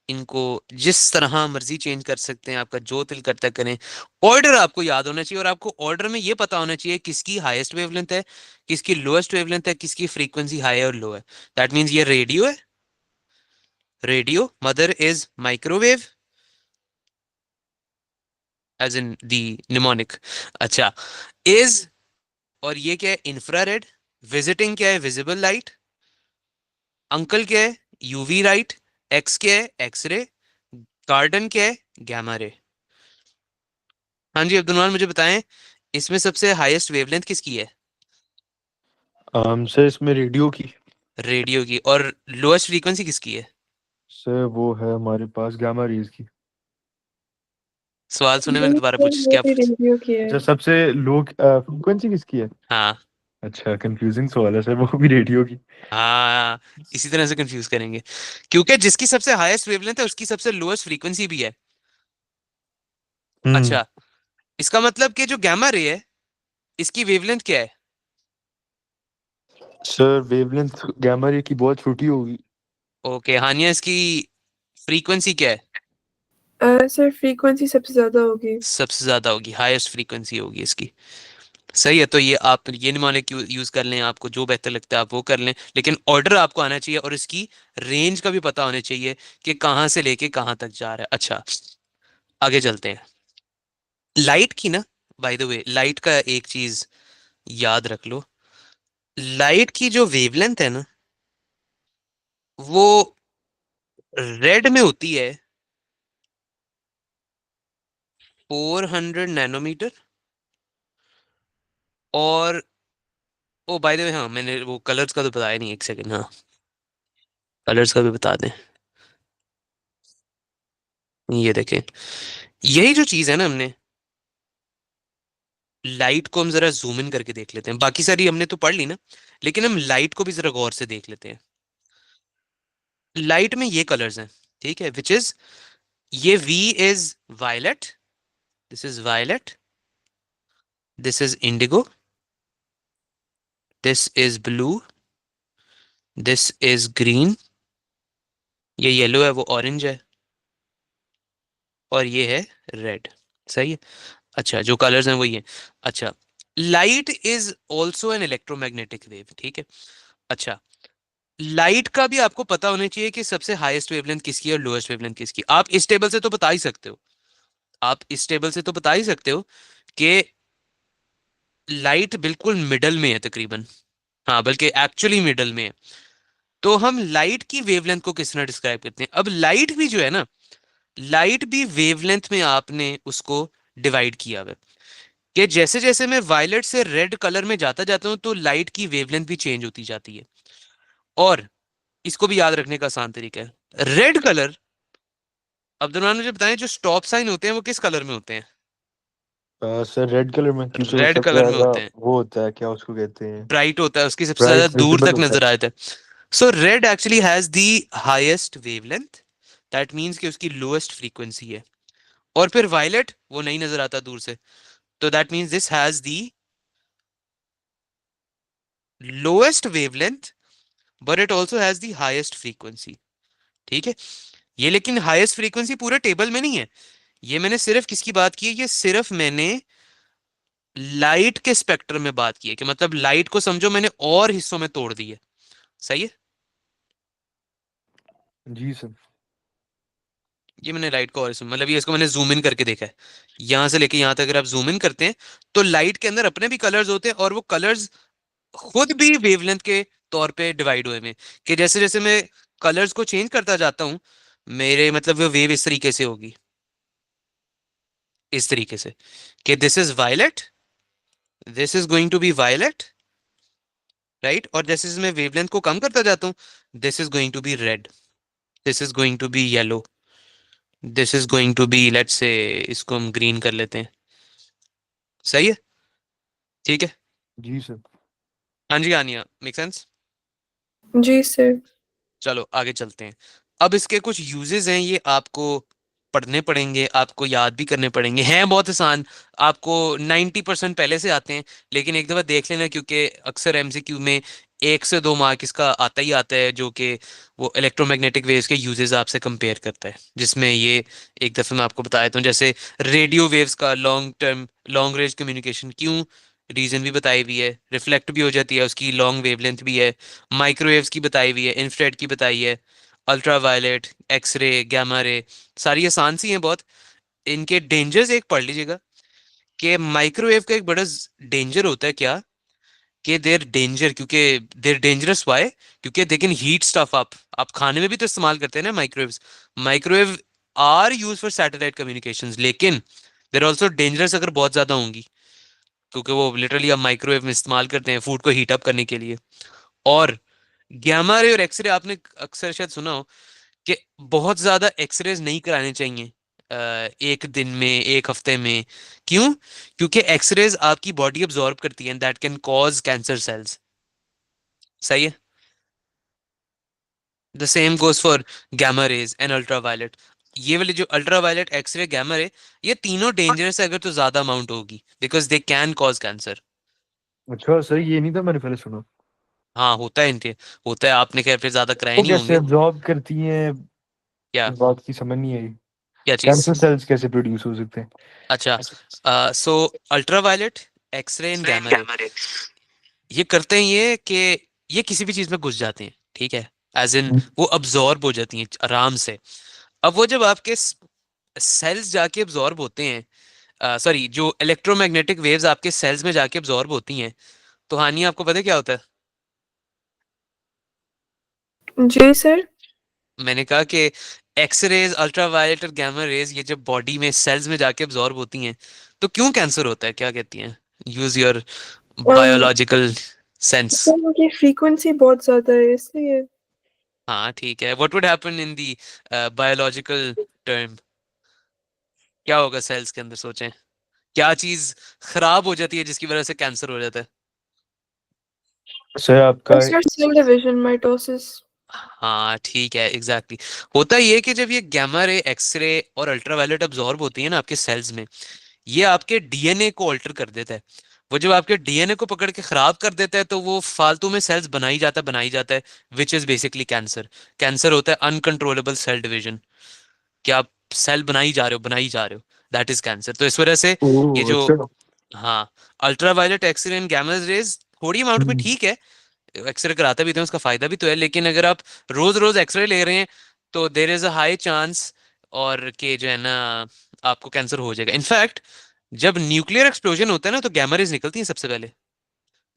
इनको जिस तरह मर्जी चेंज कर सकते हैं, आपका जो दिल करता है करें। ऑर्डर आपको याद होना चाहिए, और आपको ऑर्डर में ये पता होना चाहिए किसकी हाईएस्ट वेवलेंथ है, किसकी लोएस्ट वेवलेंथ है, किसकी फ्रीक्वेंसी हाई और लो है। दैट मींस ये रेडियो है, radio mother is microwave as in the mnemonic. अच्छा, इज, और ये क्या है, इंफ्रारेड। विजिटिंग क्या है, विजिबल लाइट। अंकल क्या है, यूवी लाइट। एक्स क्या है, एक्सरे। गार्डन क्या है, गैमा रे। हाँ जी अब्दुल, मुझे बताएं, इसमें सबसे हाईएस्ट वेवलेंथ किसकी है? सर इसमें रेडियो की। रेडियो की। और लोएस्ट फ्रीक्वेंसी किसकी है? सर वो है हमारे पास गामा रेज की। सवाल सुने मैंने, दोबारा बिल्कुल, पूछ, वो क्या भी पूछ? रेडियो की है। अच्छा, सबसे लो फ्रीक्वेंसी किसकी है? हाँ, अच्छा, कंफ्यूजिंग सवाल है सर, वो भी रेडियो की। हाँ, इसी तरह से कंफ्यूज करेंगे, क्योंकि जिसकी सबसे हाईएस्ट वेवलेंथ है उसकी सबसे लोएस्ट फ्रीक्वेंसी भी है। हम्म। अच्छा, इसका मतलब कि जो गैमा रे है इसकी वेवलेंथ क्या है? सर वेवलेंथ गामा रे की बहुत छोटी होगी। ओके हानिया, इसकी फ्रीक्वेंसी क्या है? सर फ्रीक्वेंसी सबसे ज्यादा होगी। सबसे ज्यादा होगी, हाईएस्ट फ्रीक्वेंसी होगी इसकी। सही है, तो ये आप ये निमोनिक यूज कर लें, आपको जो बेहतर लगता है आप वो कर लें, लेकिन ऑर्डर आपको आना चाहिए और इसकी रेंज का भी पता होना चाहिए कि कहाँ से लेके कहाँ तक जा रहा है। अच्छा, आगे चलते हैं। लाइट की ना, बाय द वे, लाइट का एक चीज याद रख लो। लाइट की जो वेवलेंथ है ना, वो रेड में होती है 400 नैनोमीटर। और ओ बाय द वे, हाँ, मैंने वो कलर्स का तो बताया नहीं, एक सेकंड, हाँ, कलर्स का भी बता दें। ये देखें, यही जो चीज है ना, हमने लाइट को हम जरा जूम इन करके देख लेते हैं, बाकी सारी हमने तो पढ़ ली ना, लेकिन हम लाइट को भी जरा गौर से देख लेते हैं। लाइट में ये कलर्स हैं, ठीक है, विच इज, ये V is violet, this is violet, this is indigo, this is blue, this is green, ये येलो है वो ऑरेंज है, और ये है रेड। सही है। अच्छा, जो कलर्स हैं वही है। अच्छा, light is also an electromagnetic wave, ठीक है। अच्छा, लाइट का भी आपको पता होना चाहिए कि सबसे हाईएस्ट वेवलेंथ किसकी है और लोएस्ट वेवलेंथ किसकी। आप इस टेबल से तो बता ही सकते हो, आप इस टेबल से तो बता ही सकते हो कि लाइट बिल्कुल मिडल में है तकरीबन, हाँ बल्कि एक्चुअली मिडल में है। तो हम लाइट की वेवलेंथ को किस तरह डिस्क्राइब करते हैं? अब लाइट भी जो है ना, लाइट भी वेवलेंथ में आपने उसको डिवाइड किया हुआ है कि जैसे जैसे मैं वायलेट से रेड कलर में जाता जाता हूं तो लाइट की वेवलेंथ भी चेंज होती जाती है। और इसको भी याद रखने का आसान तरीका है, रेड कलर, अब्दुल मुझे बताएं जो स्टॉप साइन होते हैं वो किस कलर में होते हैं? सर रेड कलर में, क्योंकि वो रेड सबसे कलर में ज्यादा होते हैं, वो होता है, क्या उसको कहते हैं, ब्राइट होता है, उसकी सबसे ज्यादा ब्राइट दूर विजिबल तक होता नजर आता है। So red actually has the highest wavelength, that means कि उसकी लोएस्ट फ्रीक्वेंसी है। और फिर वायलेट वो नहीं नजर आता दूर से, तो that means this has the lowest wavelength but it also has the highest frequency, ठीक है। ये लेकिन हाईएस्ट फ्रीक्वेंसी पूरे टेबल में नहीं है, ये मैंने सिर्फ किसकी बात की है, ये सिर्फ मैंने लाइट के स्पेक्ट्रम में बात की है, कि मतलब लाइट को समझो मैंने और हिस्सों में तोड़ दी है। सही है। है। जी सर। ये मैंने लाइट को और हिस्सों मतलब ये इसको मैंने जूम इन करके देखा है, यहां से लेके यहां तक अगर आप जूम इन करते हैं तो लाइट के अंदर अपने भी कलर्स होते हैं और वो कलर्स खुद भी वेवलेंथ के तौर पे डिवाइड हुए हैं, कि जैसे जैसे मैं कलर्स को चेंज करता जाता हूं मेरे मतलब वो वेव इस तरीके से होगी, इस तरीके से कि this is violet, this is going to be violet, right. और जैसे जैसे मैं वेवलेंथ को कम करता जाता हूँ this is going to be red, this is going to be yellow, this is going to be let's say इसको हम ग्रीन कर लेते हैं। सही है, ठीक है। जी सर। हाँ जी आनिया, मेक सेंस। जी सर। चलो आगे चलते हैं। अब इसके कुछ यूजेस हैं, ये आपको पढ़ने पड़ेंगे, आपको याद भी करने पड़ेंगे, हैं बहुत आसान, आपको 90% पहले से आते हैं, लेकिन एक दफ़ा देख लेना क्योंकि अक्सर एमसीक्यू में 1 से 2 मार्क इसका आता है, जो कि वो इलेक्ट्रोमैग्नेटिक वेव्स के यूजेस आपसे कंपेयर करता है, जिसमें ये एक दफ़े मैं आपको बता देता हूँ। जैसे रेडियो वेव्स का long term long range communication क्यों, रीजन भी बताई हुई है, रिफ्लेक्ट भी हो जाती है, उसकी लॉन्ग वेवलेंथ भी है, माइक्रोवेव्स की बताई हुई है, इंफ्रारेड की बताई है, ultra violet, x ray, gamma ray, सारी आसान सी हैं बहुत। इनके डेंजर्स एक पढ़ लीजिएगा कि माइक्रोवेव का एक बड़ा डेंजर होता है क्या, कि देर डेंजर, क्योंकि देर डेंजरस वाई, क्योंकि they can heat stuff up. आप खाने में भी तो इस्तेमाल करते हैं ना microwaves. Microwave are use for satellite communications, लेकिन देर ऑल्सो डेंजरस अगर बहुत ज्यादा होंगी, क्योंकि वो लिटरली आप माइक्रोवेव में इस्तेमाल करते हैं फूड को हीट अप करने के लिए। और गैमा रे और एक्सरे आपने अक्सर शायद सुना हो कि बहुत ज्यादा एक्सरेज नहीं कराने चाहिए एक दिन में, एक हफ्ते में। क्यों? क्योंकि एक्सरेज आपकी बॉडी अब्जॉर्ब करती है, that can cause cancer cells. सही है। The same goes for gamma rays and ultraviolet. ये वाले जो ultra violet, x ray, gamma ray, ये तीनों डेंजरस है अगर तो ज्यादा अमाउंट होगी, because they can cause cancer. अच्छा सर, ये नहीं था मैंने पहले सुना। हाँ होता है इनके, होता है, आपने खैर फिर ज्यादा कराए वो नहीं कैसे होंगे। अब्जॉर्ब करती हैं, क्या? इस बात की समझ नहीं आई। क्या चीज? कैंसर सेल्स कैसे प्रोड्यूस हो सकते हैं? अच्छा, so ultra violet, x-ray and gamma ray, ये करते हैं ये कि ये किसी भी चीज में घुस जाते हैं, ठीक है, एज इन वो अब्जॉर्ब हो जाती हैं आराम से। अब वो जब आपके सेल्स जाके अब्जॉर्ब होते हैं, सॉरी, जो इलेक्ट्रोमैग्नेटिक वेव्स आपके सेल्स में जाके अब्जॉर्ब होती हैं, तो हानि आपको पता है क्या होता है? जी सर। मैंने कहा कि एक्सरेज, अल्ट्रा वायलेट और गामा रेज ये जब बॉडी में सेल्स में जाके अब्जॉर्ब होती हैं तो क्यों कैंसर होता है, क्या कहती हैं? Use your um, biological sense. Sir उनकी फ्रीक्वेंसी बहुत ज्यादा है इसलिए। हाँ ठीक है, what would happen in the biological term? क्या होगा सेल्स के अंदर, सोचें, क्या चीज खराब हो जाती है जिसकी वजह से कैंसर हो जाता है? सर आपका सर सेल डिवीजन, माइटोसिस। हाँ ठीक है, एग्जैक्टली exactly. होता ये कि जब ये गैमा रे, एक्सरे और अल्ट्रावायलेट अब्जॉर्ब होती है ना आपके सेल्स में, ये आपके डीएनए को अल्टर कर देता है। वो जब आपके डीएनए को पकड़ के खराब कर देता है तो वो फालतू में सेल्स बनाई जाता है, which is basically cancer. Cancer होता है अनकंट्रोलेबल सेल डिवीजन, कि आप सेल बनाई जा रहे हो, दैट इज कैंसर। तो इस वजह से ये ओह जो, अच्छा। हाँ, ultraviolet X ray and gamma rays थोड़ी अमाउंट में हम्म। ठीक है, एक्सरे कराते भी थे, उसका फायदा भी तो है, लेकिन अगर आप रोज रोज एक्सरे ले रहे हैं तो there is a high chance और कि जो है ना आपको कैंसर हो जाएगा। इनफैक्ट जब न्यूक्लियर एक्सप्लोजन होता है ना तो गैमा रेज निकलती है सबसे पहले।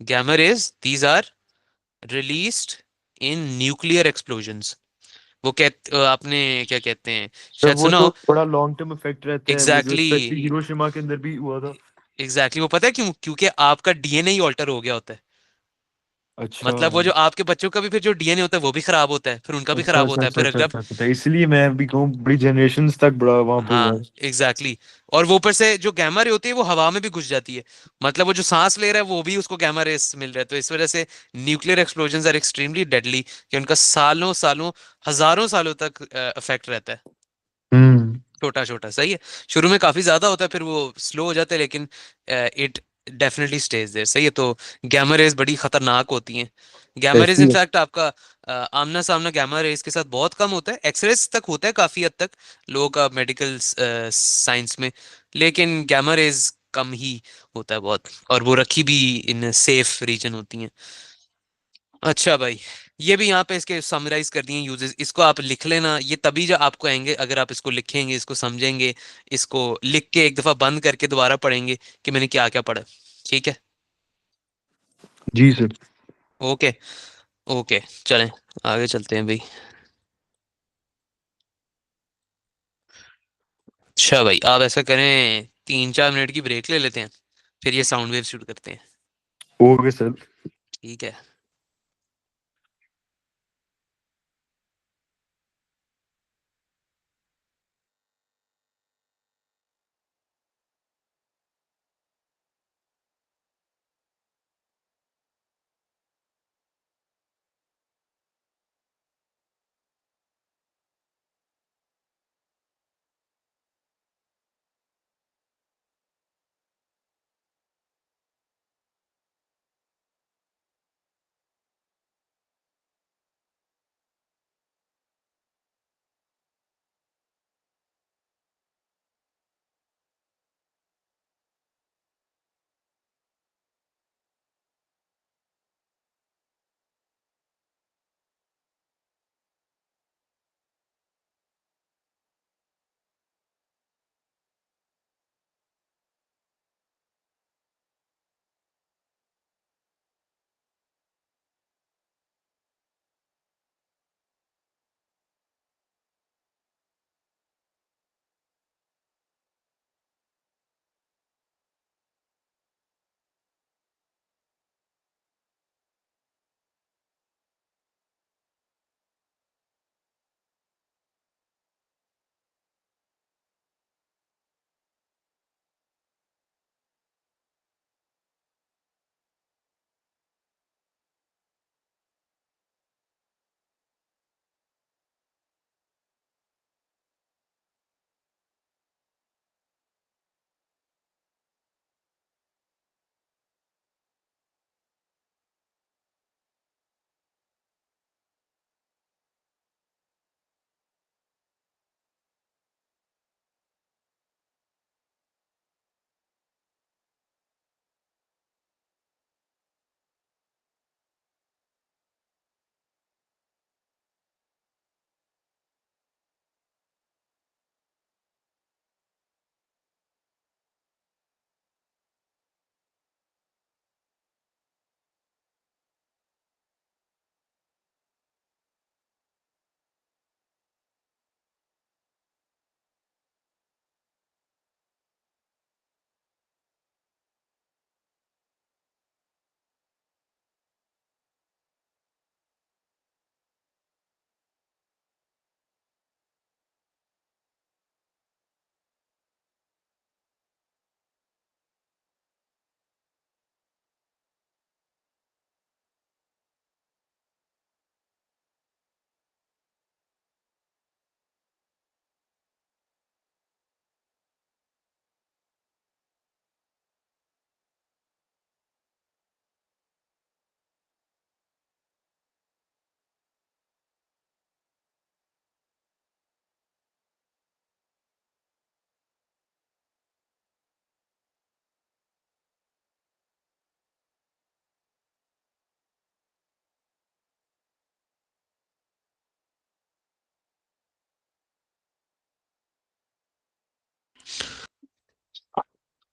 Gamma rays these are released in nuclear explosions. वो आपने क्या कहते हैं, तब शायद वो सुना तो हो। बड़ा लॉन्ग टर्म इफेक्ट रहता है, वो जो एग्जैक्टली स्पेशली हिरोशिमा के अंदर भी हुआ था। एग्जैक्टली वो पता है क्यों? क्योंकि आपका डीएनए ही ऑल्टर हो गया होता है। अच्छा मतलब वो जो आपके बच्चों का भी फिर जो डीएनए होता है वो भी खराब होता है, फिर उनका भी अच्छा खराब अच्छा होता है, अच्छा फिर अच्छा अगर, अच्छा अच्छा, इसलिए मैं भी कहूँ बड़ी जनरेशन तक बड़ा वहां पे हुआ हाँ है। एग्जैक्टली और वो ऊपर से जो गैमा रे होती है वो हवा में भी घुस जाती है। मतलब वो जो सांस ले रहा है वो भी उसको गैमा रेस मिल रहा है, तो इस वजह से nuclear explosions are extremely deadly, कि उनका सालों सालों हजारों सालों तक इफेक्ट रहता है। हम्म। छोटा छोटा सही है, शुरू में काफी ज्यादा होता है, फिर वो स्लो हो जाता है, लेकिन इट डेफिनेटली स्टेज देयर। सही है, तो गैमा रेज बड़ी खतरनाक होती हैं। गैमा रेज कैसी है? इनफैक्ट आपका आमना सामना गैमा रेज के साथ बहुत कम होता है, एक्सरेज तक होता है काफी हद तक लोगों का मेडिकल साइंस में, लेकिन गैमा रेज कम ही होता है बहुत, और वो रखी भी इन सेफ रीजन होती हैं। अच्छा भाई, ये भी यहाँ पे इसके समराइज कर दिए यूजेस, इसको आप लिख लेना, ये तभी जो आपको आएंगे अगर आप इसको लिखेंगे, इसको समझेंगे, इसको लिख के एक दफा बंद करके दोबारा पढ़ेंगे कि मैंने क्या क्या पढ़ा। ठीक है, जी सर। ओके, ओके, चलें आगे चलते हैं भाई। अच्छा भाई, आप ऐसा करें 3-4 मिनट की ब्रेक ले लेते हैं, फिर ये साउंड वेव शूट करते हैं। Okay sir. ठीक है।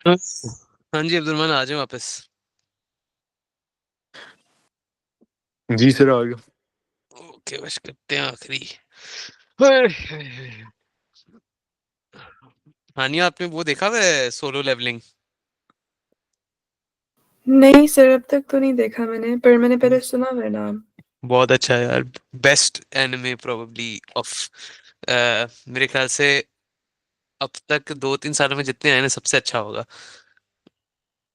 हाँ जी अब्दुलरहमान आ जाओ वापस। जी सर, आ गया। ओके बस करते हैं आखिरी। हाय, हाय, हाय। हानिया आपने वो देखा हुआ है सोलो लेवलिंग? नहीं सर, अब तक तो नहीं देखा मैंने, पर मैंने पहले सुना हुआ है नाम। बहुत अच्छा है यार। बेस्ट एनिमे प्रोबेबली ऑफ मेरे ख्याल से अब तक 2-3 सालों में जितने आए ना सबसे अच्छा होगा।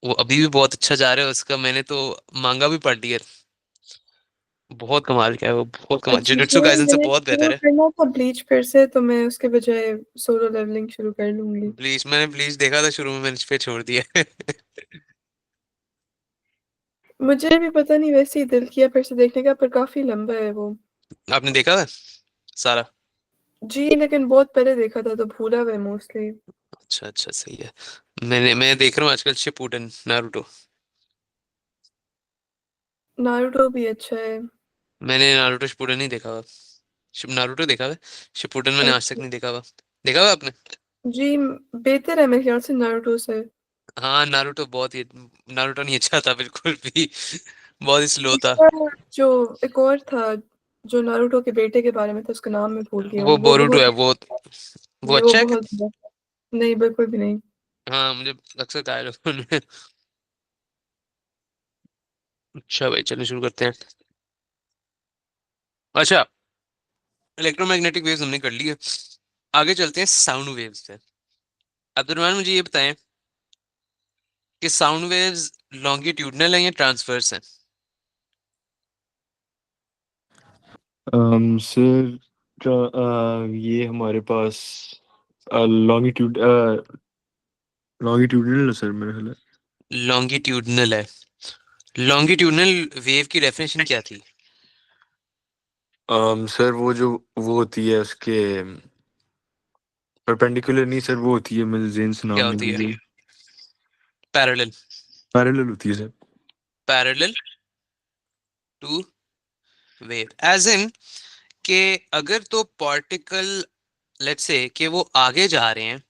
वो अभी भी बहुत अच्छा जा रहा है उसका। मैंने तो मांगा भी पढ़ लिया। बहुत कमाल का है वो, बहुत कमाल। अच्छा जुजुत्सु सर, काइसन से मैंने बहुत शुरू बेहतर है। करना था ब्लीच फिर से, तो मैं उसके बजाय सोलो लेवलिंग शुरू कर लूंगी। मैंने ब्लीच देखा था शुरू में, मैंने फिर छोड़ दिया। मुझे भी पता नहीं, वैसे ही दिल किया फिर से देखने का, पर काफी लंबा है वो। आपने देखा था सारा? जी, लेकिन बहुत पहले देखा था तो भूला हुआ है मोस्टली। अच्छा अच्छा सही है। मैं देख रहा हूँ आजकल शिपुडन नारुतो। नारुतो भी अच्छा है। मैंने नारुतो शिपुडन नहीं देखा हुआ। नारुतो देखा हुआ है, शिपुडन मैंने आज तक अच्छा। नहीं देखा हुआ। देखा हुआ आपने? जी, बेहतर है मेरे ख्याल से नारुतो से। हाँ नारुतो बहुत ही, नारुतो नहीं अच्छा था बिल्कुल भी। बहुत ही स्लो था। इसका जो एक और था, जो नारुतो के बेटे के बारे में था, उसका नाम मैं भूल गई वो हूँ, वो बोरुतो बहुत। है वो जी, वो अच्छा है बहुत। नहीं, बिल्कुल भी नहीं। हाँ मुझे अक्सर कहा है लोगों ने। अच्छा भाई चलो शुरू करते हैं। अच्छा, इलेक्ट्रोमैग्नेटिक वेव्स हमने कर ली है, आगे चलते हैं साउंड वेव्स पे। अब्दुलरहमान मुझे ये बताएं कि साउंड वेव्स लॉन्गिट्यूडनल हैं या ट्रांसवर्स हैं? सर, ये हमारे पास लॉन्गिट्यूड लॉन्गिट्यूडनल है सर, मेरे ख्याल है। लॉन्गिट्यूडनल है। लॉन्गिट्यूडनल वेव की डेफिनेशन क्या थी? सर, वो होती है उसके परपेंडिकुलर नहीं सर, वो होती है, मुझे जेन से क्या नाम नहीं होती भूल है? गई। पैरेलल। पैरेलल होती है sir. Parallel to wave as in के अगर तो पार्टिकल लेट्स से कि वो आगे जा रहे हैं,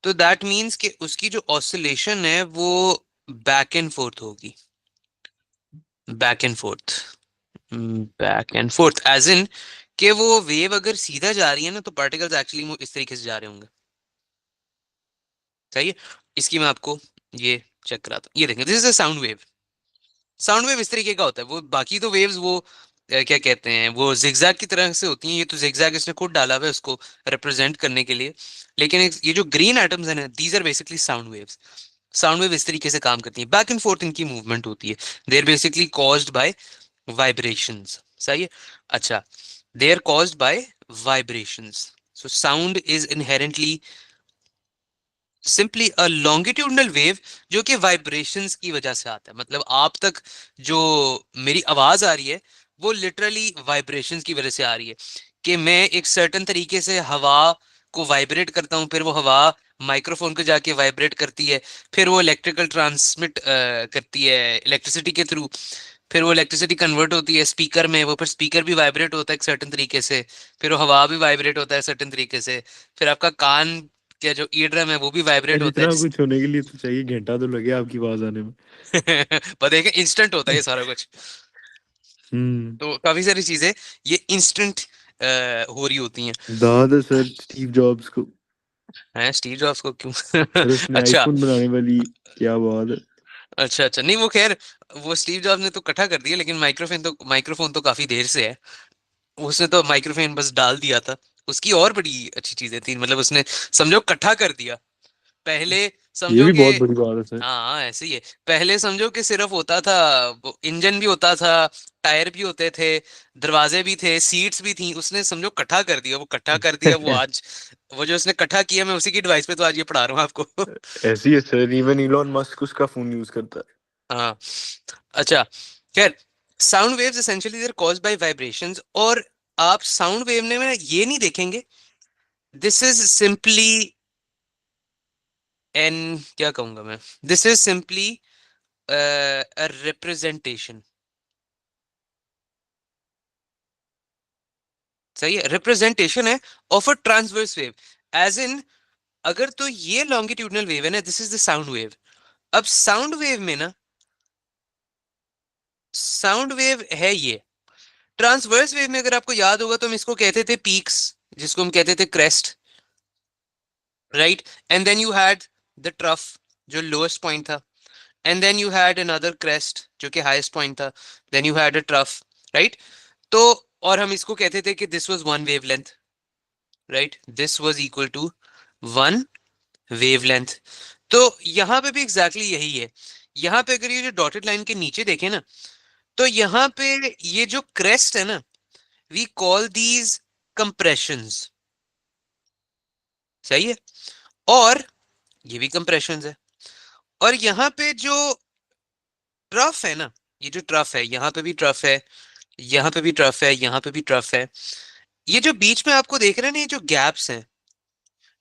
तो दैट मींस कि उसकी जो ऑसिलेशन है वो बैक एंड फोर्थ होगी। Back and forth. Back and forth as in कि वो वेव अगर सीधा जा रही है ना, तो पार्टिकल्स एक्चुअली इस तरीके से जा रहे होंगे। सही है। इसकी मैं आपको ये चेक कराता हूँ, ये देखें, this is a sound wave. Sound wave इस तरीके का होता है। वो बाकी तो वेव्स वो क्या कहते हैं, वो जिगजैग की तरह से होती हैं। ये तो जिगजैग इसने खुद डाला हुआ है उसको रिप्रेजेंट करने के लिए। लेकिन ये जो ग्रीन एटम्स हैं ना, these are basically sound waves. Sound wave इस तरीके से काम करती है, बैक एंड फोर्थ इनकी मूवमेंट होती है। They are basically caused by vibrations. सही है। अच्छा, they are caused by vibrations. So sound is inherently simply a longitudinal wave जो कि वाइब्रेशंस की वजह से आता है। मतलब आप तक जो मेरी आवाज आ रही है वो लिटरली वाइब्रेशंस की वजह से आ रही है। कि मैं एक सर्टन तरीके से हवा को वाइब्रेट करता हूँ, फिर वो हवा माइक्रोफोन को जाके वाइब्रेट करती है, फिर वो इलेक्ट्रिकल ट्रांसमिट करती है इलेक्ट्रिसिटी के थ्रू, फिर वो इलेक्ट्रिसिटी कन्वर्ट होती है स्पीकर में, वो फिर स्पीकर भी वाइब्रेट होता है एक सर्टन तरीके से, फिर वो हवा भी वाइब्रेट होता है सर्टन तरीके से, फिर आपका कान क्या जो ईयर ड्रम है वो भी वाइब्रेट सर, होता है इतना कुछ होने के लिए तो चाहिए घंटा तो लगे आपकी आवाज आने में। पर देखें इंस्टेंट होता है ये सारा कुछ। हम्म। तो काफी सारी चीजें ये इंस्टेंट हो रही होती हैं। दाद है सर स्टीव जॉब्स को। हैं स्टीव जॉब्स को क्यों? सर, उसने अच्छा आईफोन बनाने वाली, क्या बात है। अच्छा अच्छा, नहीं वो खैर, वो स्टीव जॉब्स ने तो इकट्ठा कर दिया, लेकिन माइक्रोफोन तो काफी देर से है। उसने तो माइक्रोफोन बस डाल दिया था। उसकी और बड़ी अच्छी चीजें थी, मतलब उसने समझो इकट्ठा कर दिया। पहले ये समझो भी कि बहुत बड़ी बात है सर। हाँ ऐसे ही है। पहले समझो कि सिर्फ होता था, इंजन भी होता था, टायर भी होते थे, दरवाजे भी थे, सीट्स भी थी। उसने समझो इकट्ठा कर दिया, वो इकट्ठा कर दिया वो आज। वो जो उसने इकट्ठा किया, मैं उसी की डिवाइस पे तो आज ये पढ़ा रहा हूँ आपको। ऐसी है सर, इवन इलॉन मस्क उसका फोन यूज करता है। हाँ। अच्छा, खैर, sound waves essentially there caused by vibrations. और आप साउंड वेव में ये नहीं देखेंगे, दिस इज सिंपली एन, क्या कहूंगा मैं, दिस इज सिंपली रिप्रेजेंटेशन। सही है, रिप्रेजेंटेशन है of a transverse wave. As in अगर तो ये लॉन्गिट्यूडनल वेव है ना, this is the sound wave. अब साउंड वेव में ना, साउंड वेव है ये। ट्रांसवर्स वेव में अगर आपको याद होगा तो हम इसको कहते थे पीक्स, जिसको हम कहते थे crest, right. And then you had the trough जो लोएस्ट पॉइंट था, and then you had another crest जो कि हाईएस्ट पॉइंट था, then you had a trough, right. तो और हम इसको कहते थे कि this was one wavelength, right, this was equal to one wavelength. तो यहाँ पे भी एग्जैक्टली यही है। यहाँ पे अगर ये जो डॉटेड लाइन के नीचे देखें ना, तो यहाँ पे ये जो क्रेस्ट है ना, वी कॉल दीज कंप्रेशंस, सही है। और ये भी कंप्रेशंस है। और यहाँ पे जो ट्रफ है ना, ये जो ट्रफ है, यहाँ पे भी ट्रफ है, यहाँ पे भी ट्रफ है, यहाँ पे भी ट्रफ है। ये जो बीच में आपको देख रहे हैं ना, ये जो गैप्स हैं,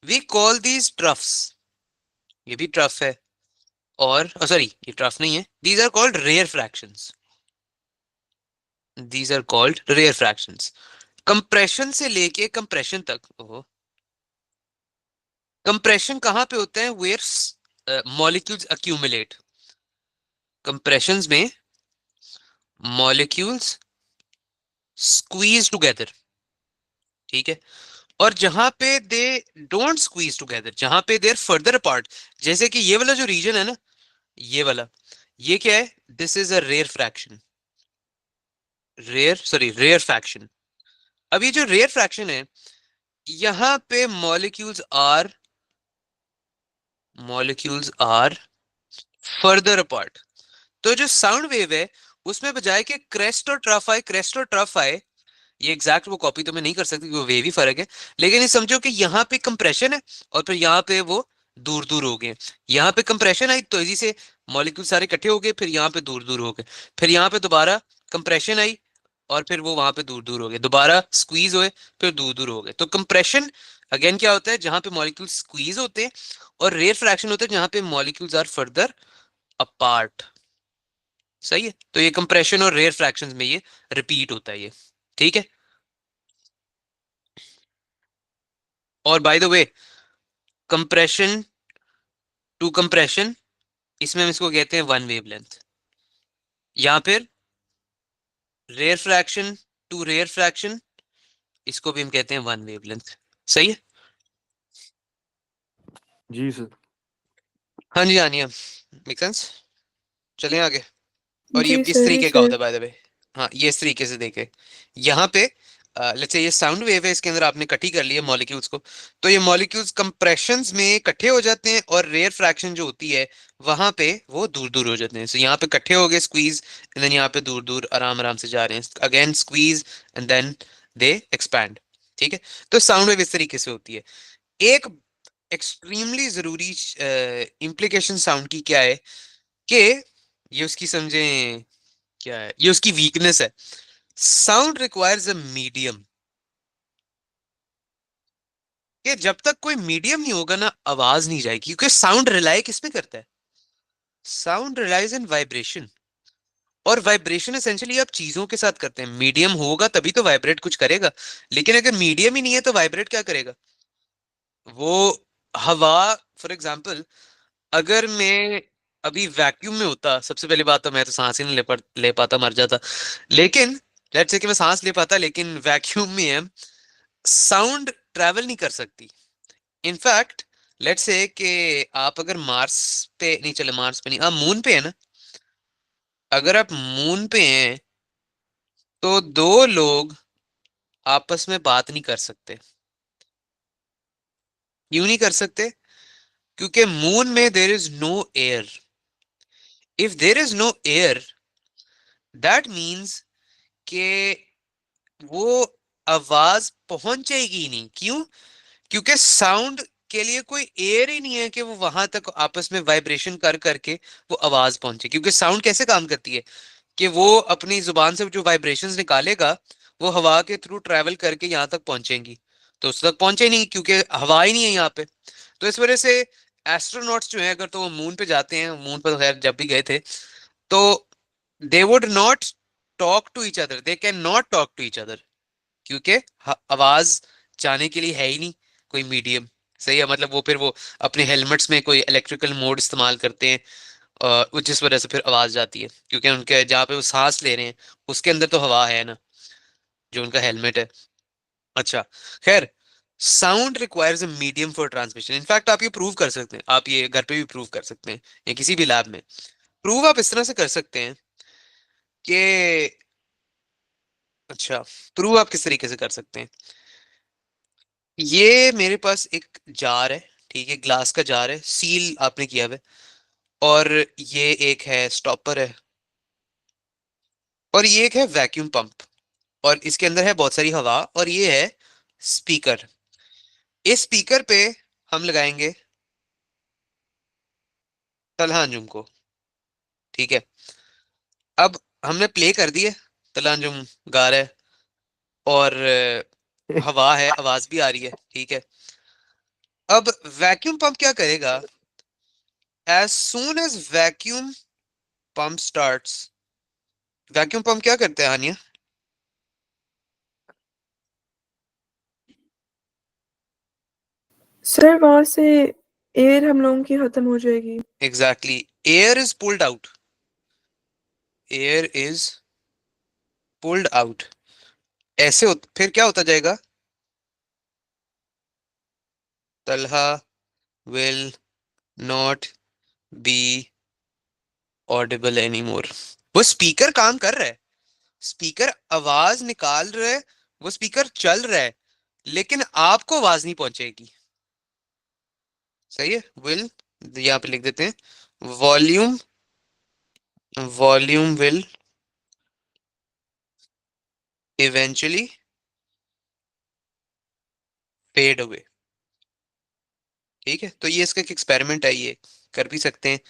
वी कॉल दीज ट्रफ्स। ये भी ट्रफ है। और सॉरी, ये ट्रफ नहीं है, these are called rarefactions. These are called rarefactions. Compression से लेके कंप्रेशन तक, ओहो, कंप्रेशन कहां पे होते हैं, वेयर मॉलिक्यूल्स अक्यूमुलेट। कंप्रेशंस में मॉलिक्यूल्स स्क्वीज टुगेदर, ठीक है। और जहां पे दे डोंट स्क्वीज टुगेदर, जहां पे दे आर फर्दर अपार्ट, जैसे कि ये वाला जो रीजन है ना, ये वाला, ये क्या है, this is a rarefaction, rare sorry rarefaction. अब ये जो रेयर फ्रैक्शन है, यहां पे मॉलिक्यूल्स आर फर्दर अपार्ट। तो जो साउंड वेव है, उसमें बजाय कि क्रेस्ट और ट्रफ आए, क्रेस्ट और ट्रफ आए, ये एग्जैक्ट वो कॉपी तो मैं नहीं कर सकती, वो वेव ही फर्क है। लेकिन ये समझो कि यहाँ पे कंप्रेशन है और फिर यहाँ पे वो दूर दूर हो गए। यहाँ पे कंप्रेशन आई तो इसी से मॉलिक्यूल सारे इकट्ठे हो गए, फिर यहाँ पे दूर दूर हो गए, फिर यहाँ पे दोबारा कंप्रेशन आई और फिर वो वहां पे दूर दूर हो गए, दोबारा स्क्वीज हुए, फिर दूर दूर हो गए। तो कंप्रेशन अगेन क्या होता है, जहां पे मॉलिक्यूल स्क्वीज होते हैं, और रेयर फ्रैक्शन होता है जहां पे मॉलिक्यूल्स आर फर्दर अपार्ट, सही है। तो ये कंप्रेशन और रेयर फ्रैक्शंस में ये रिपीट होता है, ये ठीक है। और by the way, compression to compression, इसमें हम इसको कहते हैं वन वेवलेंथ, या फिर rarefaction to rarefaction, इसको भी हम कहते हैं वन वेवलेंथ, सही है। जी सर। हाँ जी, आनिया, मेक सेंस। चलें आगे। और ये जी इस सर, जी तरीके का सर। होता है बाय द वे। हाँ, ये इस तरीके से देखे, यहाँ पे लेट्स से ये साउंड वेव है, इसके अंदर आपने इकट्ठी कर लिया मॉलिक्यूल्स को, तो ये मॉलिक्यूल्स कंप्रेशंस में इकट्ठे हो जाते हैं, और रेयर फ्रैक्शन जो होती है वहां पे वो दूर दूर हो जाते हैं। सो यहाँ पे इकट्ठे हो गए स्क्वीज, एंड देन यहाँ पे दूर दूर आराम आराम से जा रहे हैं, again squeeze and then they expand, ठीक है। तो साउंड वेव इस तरीके से होती है। एक एक्सट्रीमली जरूरी इम्प्लीकेशन साउंड की क्या है, कि ये उसकी समझें क्या है, ये उसकी वीकनेस है। साउंड रिक्वायर्स अ मीडियम, कि जब तक कोई मीडियम नहीं होगा ना, आवाज नहीं जाएगी, क्योंकि साउंड रिलाई किस पे करता है, साउंड रिलाइज इन वाइब्रेशन। और वाइब्रेशन एसेंशियली आप चीजों के साथ करते हैं, मीडियम होगा तभी तो वाइब्रेट कुछ करेगा। लेकिन अगर मीडियम ही नहीं है तो वाइब्रेट क्या करेगा, वो हवा, फॉर एग्जाम्पल, अगर मैं अभी वैक्यूम में होता, सबसे पहली बात तो मैं तो सांस ही नहीं ले पाता, मर जाता। लेकिन लेट्स से कि मैं सांस ले पाता, लेकिन वैक्यूम में है, साउंड ट्रैवल नहीं कर सकती। इनफैक्ट लेट्स से कि आप अगर मार्स पे नहीं, चले मार्स पे नहीं, आप मून पे है ना, अगर आप मून पे हैं तो दो लोग आपस में बात नहीं कर सकते। क्यों नहीं कर सकते, क्योंकि मून में there is no air. If there is no air, that means के वो आवाज पहुंचेगी ही नहीं। क्यों, क्योंकि साउंड के लिए कोई एयर ही नहीं है कि वो वहां तक आपस में वाइब्रेशन कर करके वो आवाज पहुंचे। क्योंकि साउंड कैसे काम करती है, कि वो अपनी जुबान से जो वाइब्रेशंस निकालेगा, वो हवा के थ्रू ट्रैवल करके यहाँ तक पहुंचेंगी। तो उस तक पहुंचे नहीं, क्योंकि हवा ही नहीं है यहाँ पे। तो इस वजह से एस्ट्रोनॉट्स जो है, अगर तो वो मून पे जाते हैं, मून पर तो खैर जब भी गए थे, तो they would not talk to each other, they can not talk to each other, क्योंकि आवाज जाने के लिए है ही नहीं कोई मीडियम। सही है, मतलब वो फिर वो अपने हेलमेट्स में कोई इलेक्ट्रिकल मोड इस्तेमाल करते हैं, जिस वजह से फिर आवाज जाती है, क्योंकि उनके जहाँ पे वो सांस ले रहे हैं उसके अंदर तो हवा है ना, जो उनका हेलमेट है। अच्छा, खैर, sound requires a medium for transmission. In fact आप ये प्रूव कर सकते हैं, आप ये घर पे भी प्रूव कर सकते हैं या किसी भी लैब में। प्रूव आप इस तरह से कर सकते हैं कि, अच्छा, प्रूव आप किस तरीके से कर सकते हैं? ये मेरे पास एक जार है, ठीक है, ग्लास का जार है, सील आपने किया हुआ है, और ये एक है स्टॉपर है, और ये एक है वैक्यूम पंप, और इसके अंदर है बहुत सारी हवा, और ये है स्पीकर। इस स्पीकर पे हम लगाएंगे तलहा अंजुम को, ठीक है। अब हमने प्ले कर दिए, तलहा अंजुम गा रहा है, और हवा है, आवाज भी आ रही है, ठीक है। अब वैक्यूम पंप क्या करेगा? As soon as vacuum pump starts, vacuum pump क्या करते हैं हानिया? सर वहां से एयर हम लोगों की खत्म हो जाएगी। Exactly, air is pulled out, air is pulled out. फिर क्या होता जाएगा? Talha will not be audible any more. वो स्पीकर काम कर रहा है, स्पीकर आवाज निकाल रहा है, वो स्पीकर चल रहा है, लेकिन आपको आवाज नहीं पहुंचेगी। सही है, विल यहाँ पे लिख देते हैं, volume, volume will eventually fade away. ठीक है, तो ये इसका एक एक्सपेरिमेंट है, ये कर भी सकते हैं,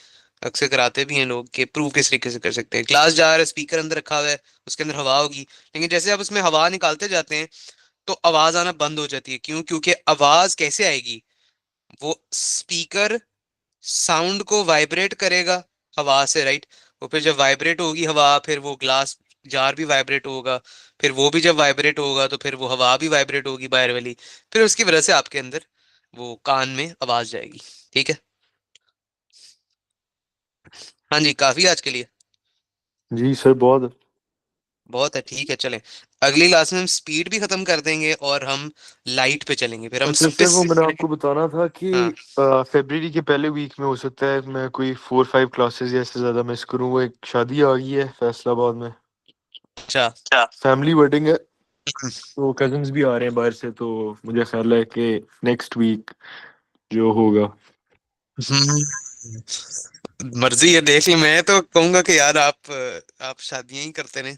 अक्सर कराते भी हैं लोग, कि प्रूव किस तरीके से कर सकते हैं। ग्लास जार है, स्पीकर अंदर रखा हुआ है, उसके अंदर हवा होगी, लेकिन जैसे आप उसमें हवा निकालते जाते हैं तो आवाज आना बंद हो जाती है। क्यों? क्योंकि आवाज कैसे आएगी? वो स्पीकर साउंड को वाइब्रेट करेगा हवा से, राइट? वो फिर जब वाइब्रेट होगी हवा, फिर वो ग्लास जार भी वाइब्रेट होगा, फिर वो भी जब वाइब्रेट होगा तो फिर वो हवा भी वाइब्रेट होगी बाहर वाली, फिर उसकी वजह से आपके अंदर वो कान में आवाज जाएगी। ठीक है, हाँ जी, काफी आज के लिए। जी सर, बहुत। बहुत है, ठीक है, चलें। अगली क्लास में हम स्पीड भी खत्म कर देंगे और हम लाइट पे चलेंगे, फिर हम अच्छा सर, वो स्पिस। मैंने आपको बताना था कि हाँ, फरवरी के पहले वीक में हो सकता है मैं कोई 4-5 क्लासेस या इससे ज़्यादा मिस करूँ। वो एक शादी आ गई है फैसलाबाद में, अच्छा। फैमिली वेडिंग है, तो कजन्स भी आ रहे हैं बाहर से, तो मुझे ख्याल है कि नेक्स्ट वीक जो होगा। हम्म, मर्जी है, देख ली। मैं तो कहूंगा कि यार आप शादियां ही करते रहे।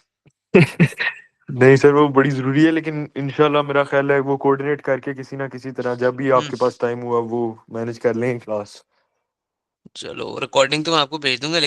नहीं सर, वो बड़ी ज़रूरी है, लेकिन इंशाल्लाह मेरा ख्याल है वो कोऑर्डिनेट करके किसी ना किसी तरह जब भी हम्म, आपके पास टाइम हुआ वो मैनेज कर लेंगे क्लास। चलो, रिकॉर्डिंग तो मैं आपको भेज दूंगा।